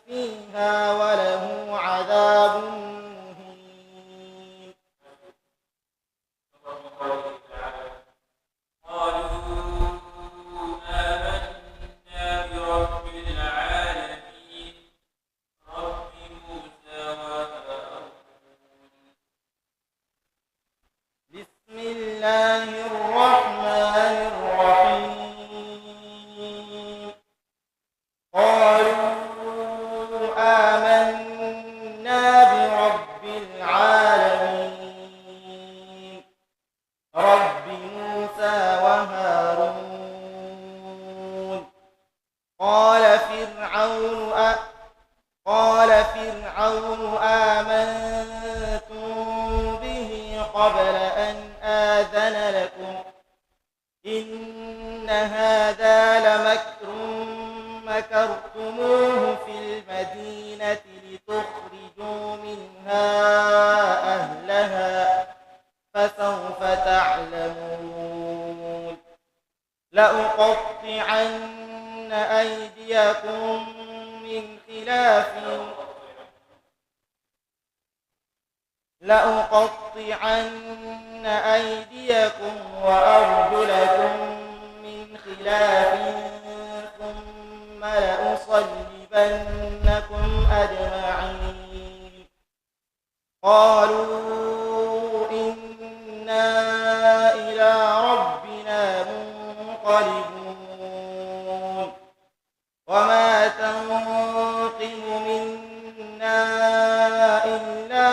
فيها وله عذاب مهين. بسم الله الرحمن الرحيم. قالوا آمنا برب العالمين رب موسى وهارون. قال فرعون آمنتم به قبل أن آذن لكم إن هذا لمكر مكرتموه في المدينة لتخرجوا منها أهلها فسوف تعلمون لأقطعن أيديكم من خلاف وأرجلكم من خلاف ثم لأصلبنكم أجمعين قالوا إنا إلى ربنا منقلبون وما تنقم منا إلا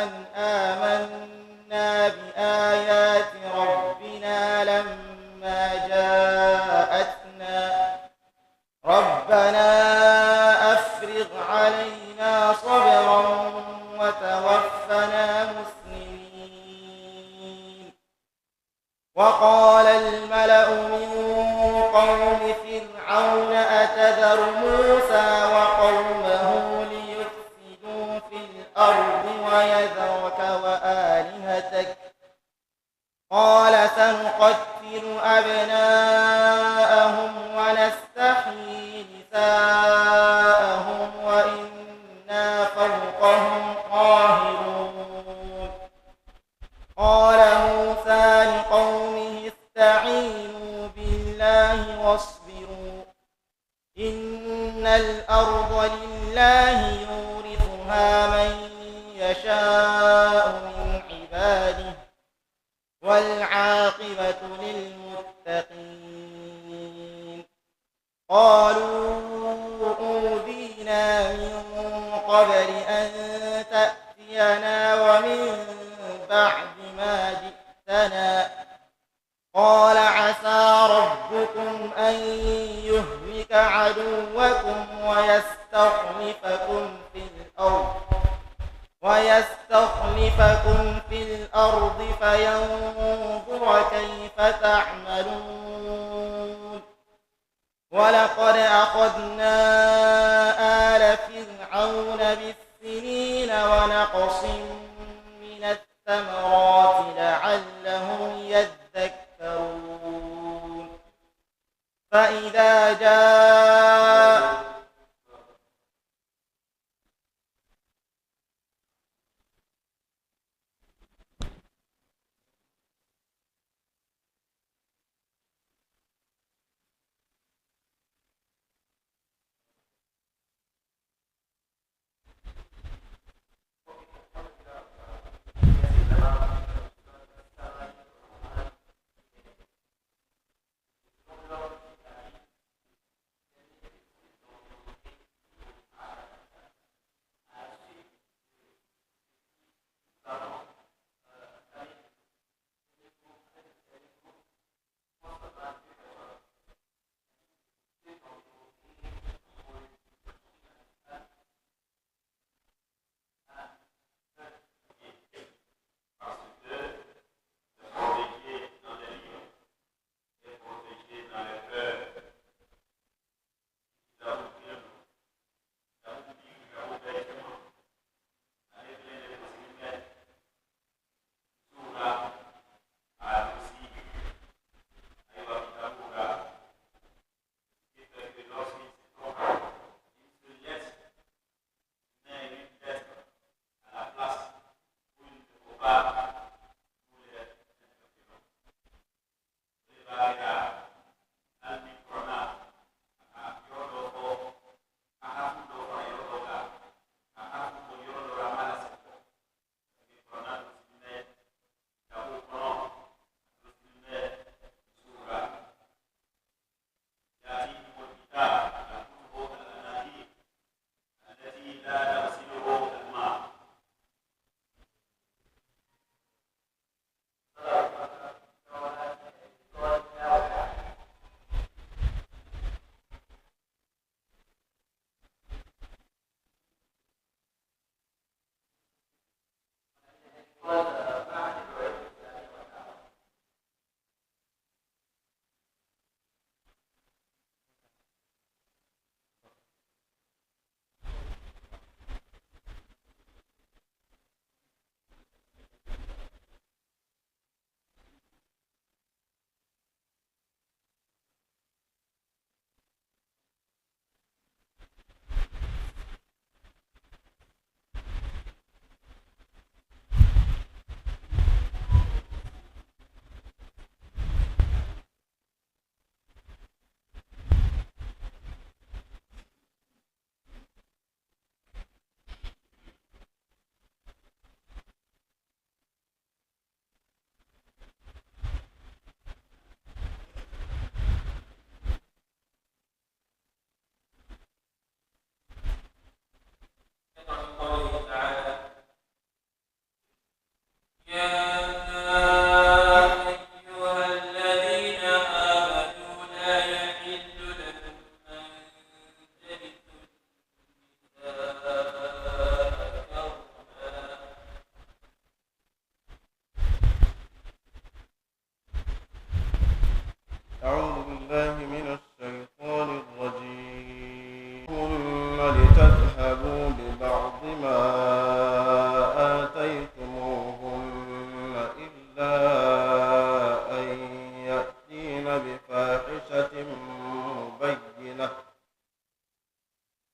أن آمنا بآيات ربنا لما جاءتنا ربنا أفرغ علينا صبرا وتوفنا مسلمين وقال الملأ من قوم فرعون أتذر موسى وقومه ليفسدوا في الأرض ويذرك وآلهتك قال سنقتل أبناءهم ونستحيي نساءهم وإنا فوقهم قاهرون قال موسى لقومه استعينوا بالله واصبروا إن الأرض لله يورثها من يشاء من عباده والعاقبة للمتقين قالوا أوذينا من قبل أن تأتينا ومن بعد ما جئتنا قال عسى ربكم أن يهلك عدوكم ويستخلفكم في الأرض فينظر كيف تعملون ولقد أخذنا آل فرعون بالسنين ونقص من الثمرات لعلهم يذكرون فإذا جاء يذهبوا ببعض ما آتيتموهن إلا أن يأتين بفاحشة مبينة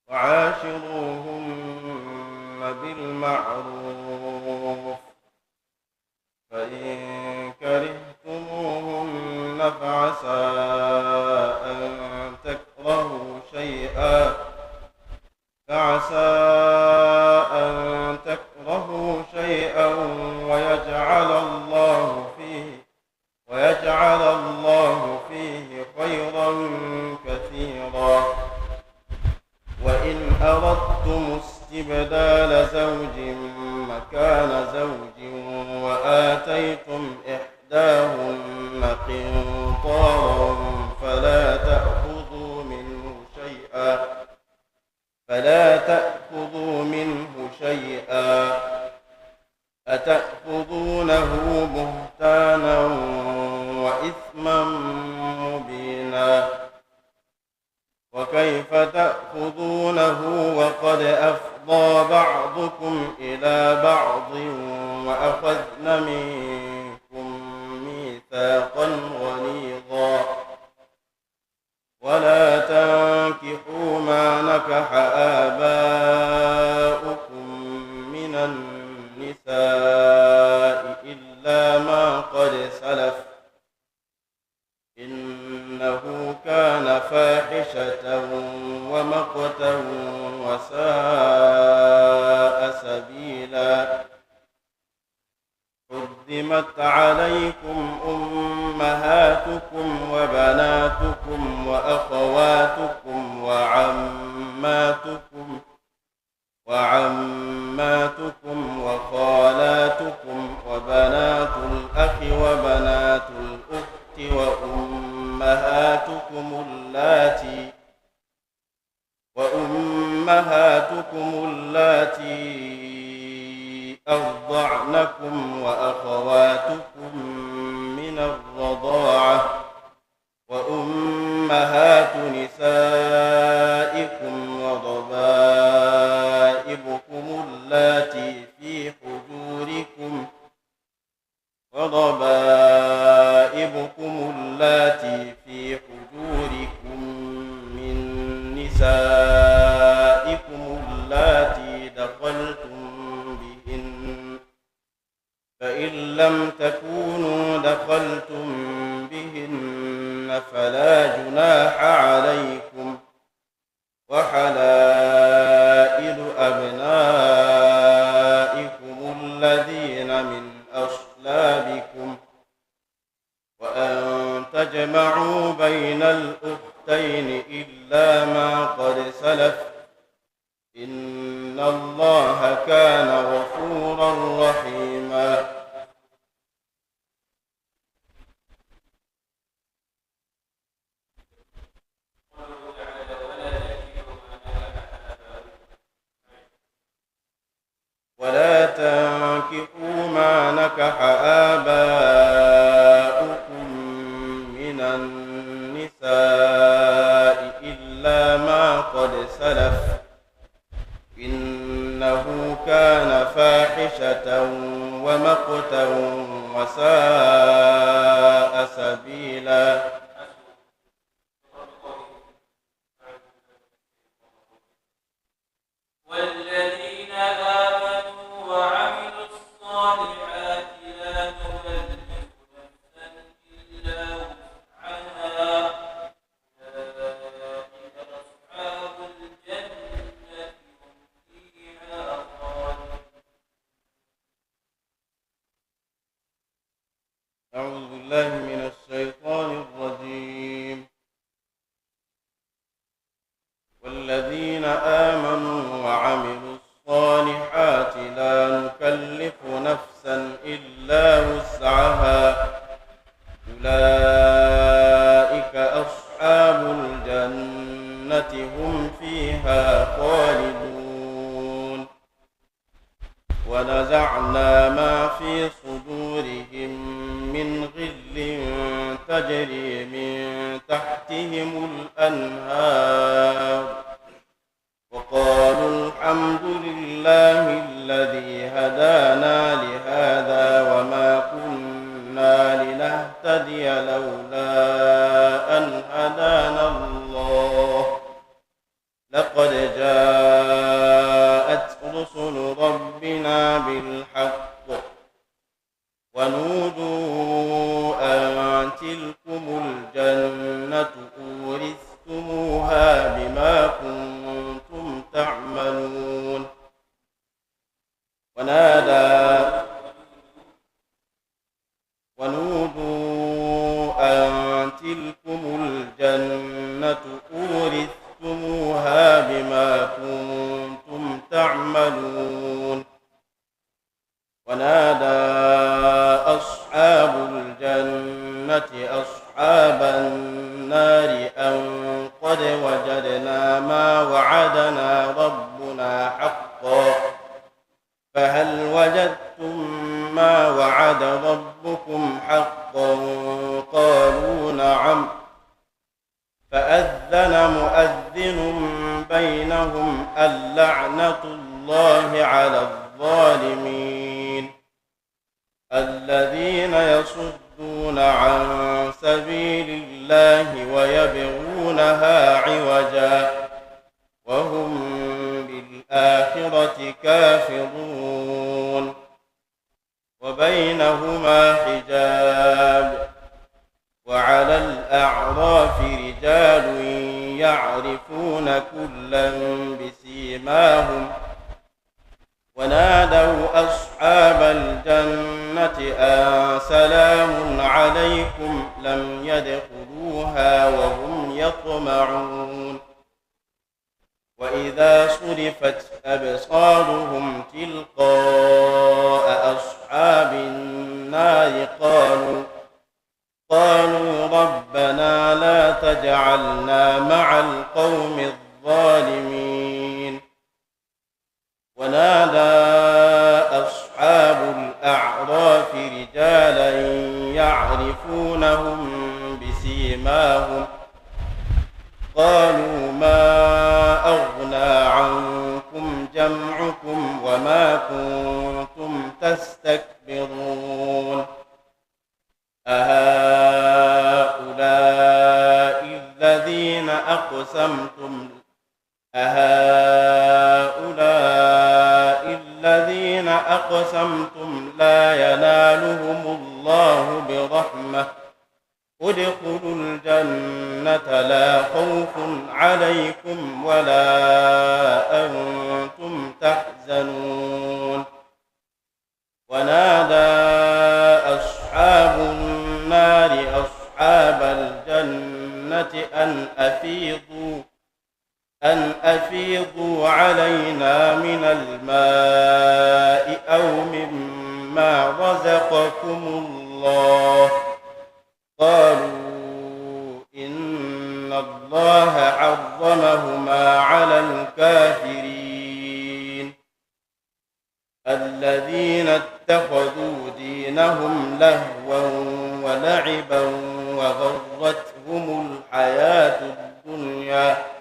وعاشروهن بالمعروف فإن كرهتموهن فعسى أن تكرهوا شيئا ويجعل الله فيه خيرا كثيرا وإن أردتم استبدال زوج مكان زوج وآتيتم إحداهن قنطارا فلا تأخذوا منه شيئا أتأخذونه بهتانا وإثما مبينا وكيف تأخذونه وقد أفضى بعضكم إلى بعض وأخذن منكم ميثاقا غليظا ولا تنكحوا ما نكح آباؤكم من النساء إلا ما قد سلف إنه كان فاحشة ومقتا وساء سبيلا حرمت عليكم أمهاتكم وبناتكم وأخواتكم وعماتكم وخالاتكم وبنات الأخ وبنات الأخت وأمهاتكم اللاتي أرضعنكم وأخواتكم من الرضاعة وأمهات نسائكم وربائبكم اللاتي في حجوركم من نسائكم اللاتي دخلتم بهن فإن لم تكونوا دخلتم بهن فلا جناح عليكم وحلائل أبنائكم الذين من أصلابكم وأن تجمعوا بين الأختين إلا ما قد سلف إن الله كان غفورا رحيما ولا تنكحوا ما نكح آباؤكم من النساء إلا ما قد سلف إنه كان فاحشة ومقتا وساء سبيلا والذين آمنوا وعملوا الصالحات لا نكلف نفسا إلا وسعها أولئك أصحاب الجنة هم فيها خالدون. أعوذ بالله من الشيطان الرجيم. والذين آمنوا وعملوا الصالحات لا نكلف نفسا إلا وسعها أولئك أصحاب الجنة هم فيها خالدون. ونزعنا ما في صدورهم من غل تجري من تحتهم الأنهار وقالوا الحمد لله الذي هدانا لهذا وما كنا لنهتدي لولا أن هدانا الله لقد جاءت رسل ربنا بالحق ونودوا أن تلكم الجنة أورثتموها بما كنتم تعملون ونودوا أن تلكم الجنة أورثتموها بما كنتم تعملون ونادى أصحاب الجنة أصحاب النار أن قد وجدنا ما وعدنا ربنا حقا فهل وجدتم ما وعد ربكم حقا قالوا نعم فأذن مؤذن بينهم اللعنة الله على الظالمين الذين يصدون عن سبيل الله ويبغونها عوجا وهم بالآخرة كافرون وبينهما حجاب وعلى الأعراف رجال يعرفون كلا بسيماهم ونادوا أصحاب الجنة أن سلام عليكم لم يدخلوها وهم يطمعون وإذا صرفت أبصارهم تلقاء أصحاب النار قالوا ربنا لا تجعلنا مع القوم الظالمين ونادى أصحاب الأعراف رجالا يعرفونهم بسيماهم قالوا ما أغنى عنكم جمعكم وما كنتم تستكبرون أهؤلاء الذين أقسمتم لا ينالهم الله برحمة ادخلوا الجنة لا خوف عليكم ولا أنتم تحزنون ونادى أصحاب النار أصحاب الجنة أن أفيضوا علينا من الماء أو مما رزقكم الله قالوا إن الله حرمهما على الكافرين الذين اتخذوا دينهم لهوا ولعبا وغرتهم الحياة الدنيا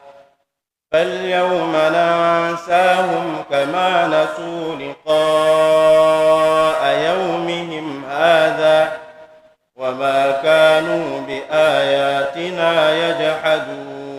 فاليوم ننساهم كما نسوا لقاء يومهم هذا وما كانوا بآياتنا يجحدون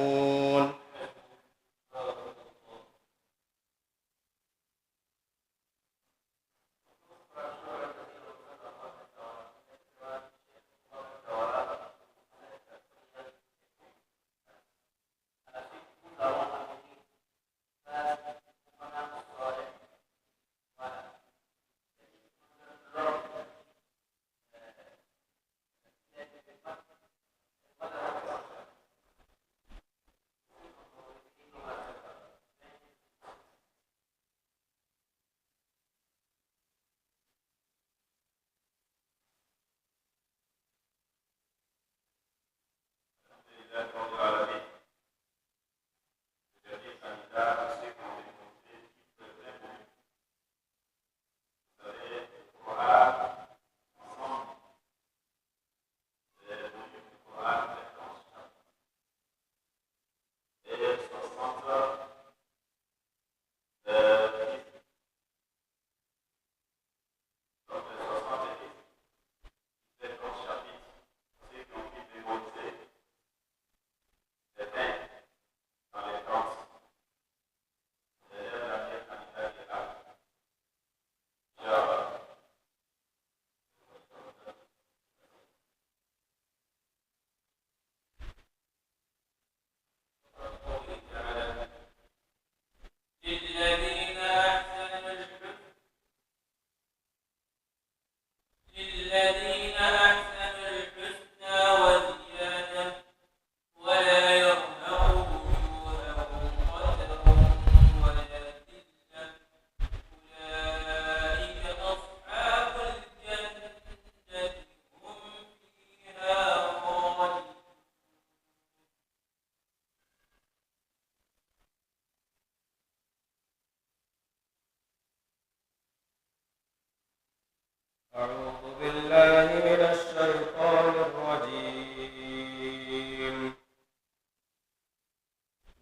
أعوذ بالله من الشيطان الرجيم.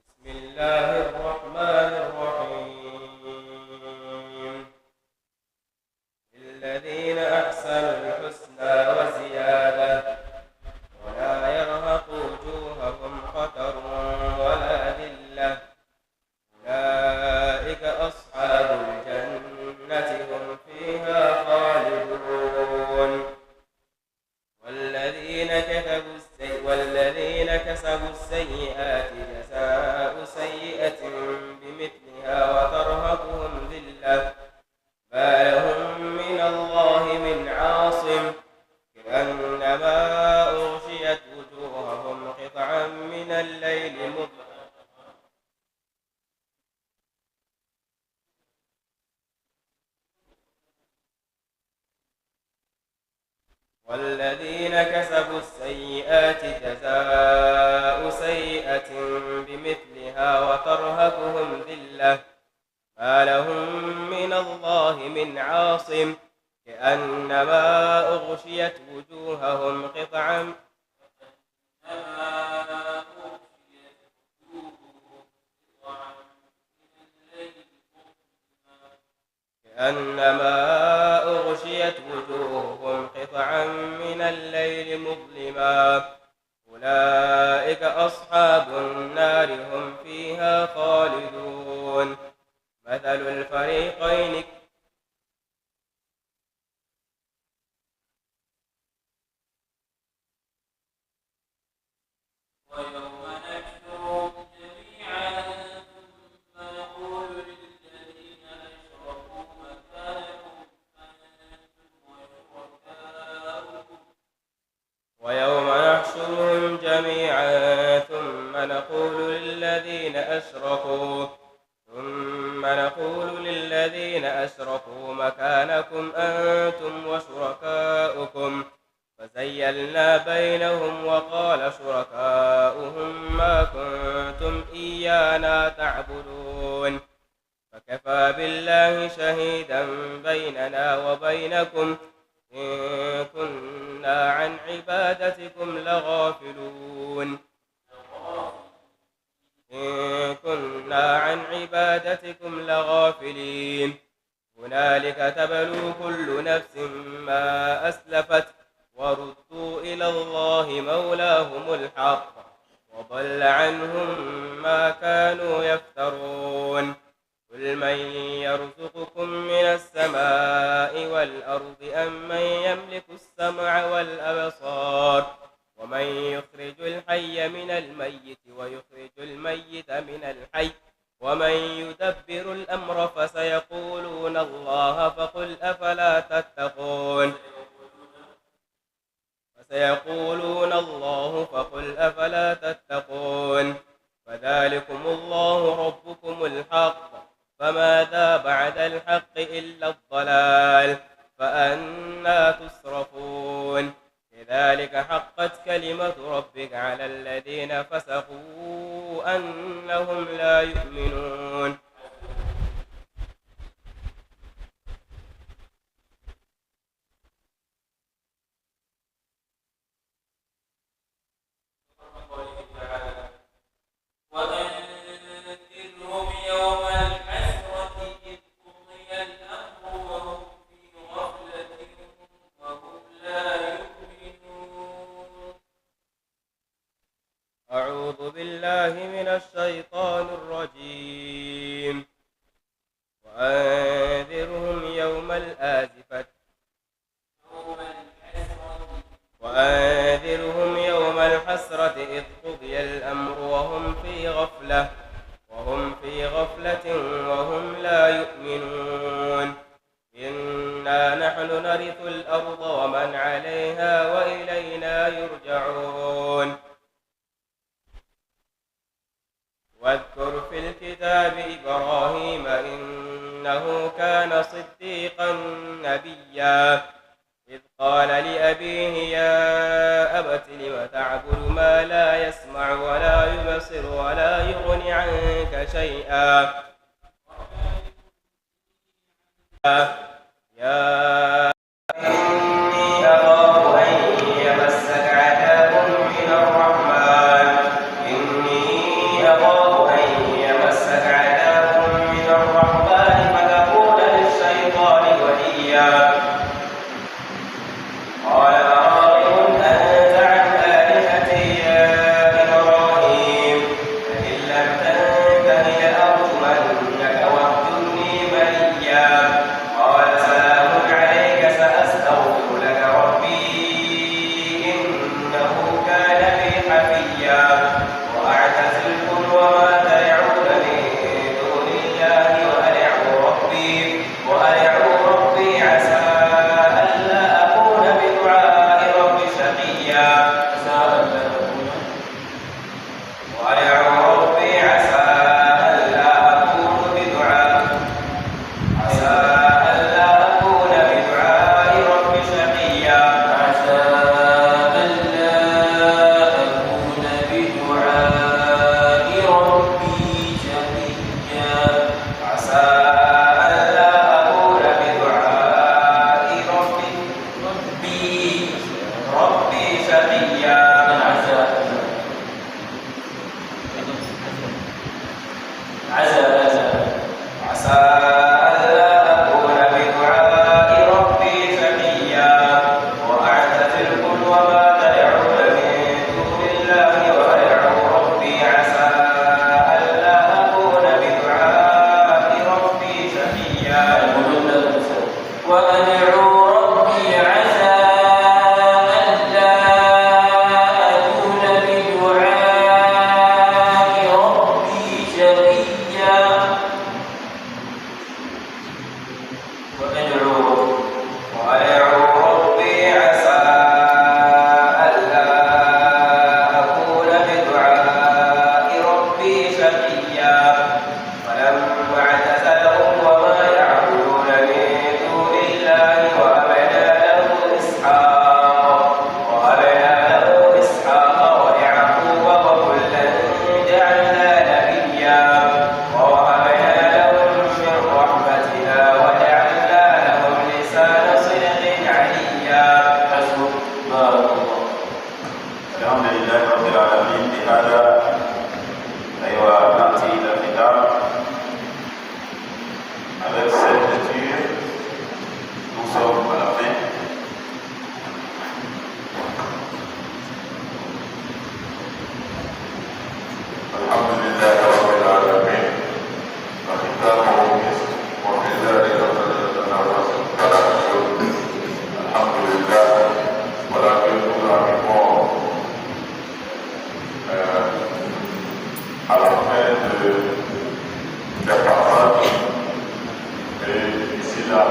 بسم الله الرحمن الرحيم. للذين أحسنوا الحسنى وزيادة ولا يرهق وجوههم قتر ولا ذلة أولئك أصحاب الجنة هم فيها خالدون. والذين كسبوا السيئات جزاء سيئة بمثلها وترهقهم ذلة ما لهم من الله من عاصم كأنما أغشيت وجوههم قطعا من الليل مظلما والذين كسبوا السيئات جزاء سيئة بمثلها وترهقهم ذلة ما لهم من الله من عاصم كأنما أغشيت وجوههم قطعا من الليل مظلما أولئك أصحاب النار هم فيها خالدون. مثل الفريقين ويوم نحشرهم جميعا ثم نقول للذين أشركوا مكانكم أنتم وشركاؤكم ويوم نحشرهم جميعا ثم نقول للذين أشركوا مكانكم أنتم وشركاؤكم فزيلنا بينهم وقال شركاؤهم ما كنتم إيانا تعبدون فكفى بالله شهيدا بيننا وبينكم إن كنا عن عبادتكم لغافلين هنالك تبلو كل نفس ما أسلفت وردوا إلى الله مولاهم الحق وضل عنهم ما كانوا يفترون. قل من يرزقكم من السماء والأرض أم من يملك السمع والأبصار ومن يخرج الحي من الميت ويخرج الميت من الحي ومن يدبر الأمر فسيقولون الله فقل أفلا تتقون فذلكم الله ربكم الحق فماذا بعد الحق إلا الضلال فأنى تصرفون. كذلك حقت كلمة ربك على الذين فسقوا أنهم لا يؤمنون. وأنذرهم يوم الحسرة إذ قضي الأمر وهم في غفلة وهم لا يؤمنون. أعوذ بالله من الشيطان الرجيم. وأنذرهم يوم الحسرة إذ قضي الأمر وهم في غفلة وهم لا يؤمنون. إنا نحن نرث الأرض ومن عليها وإلينا يرجعون. واذكر في الكتاب إبراهيم إنه كان صديقا نبيا إذ قال لأبيه يا أبت لم تعبد ما لا يسمع ولا يبصر ولا يغني عنك شيئا يا وادعوه وأدعو ربي عسى ألا أكون بدعاء ربي شقيا فلما اعتزلهم وما يعبدون من دون الله وهبنا له إسحاق ويعقوب وكلا جعلنا نبيا ووهبنا لهم من رحمتنا وجعلنا لهم لسان صدق عليا حسبك بارك الله. الحمد لله رب العالمين. بهذا نأتي إلى الختام. Avec cette lecture, nous sommes à la fin. الحمد لله رب العالمين. وختامه مسك وفي ذلك فليتنافس المتنافسون. الحمد لله. ولكن nous arrivons à la fin des passages et ici là,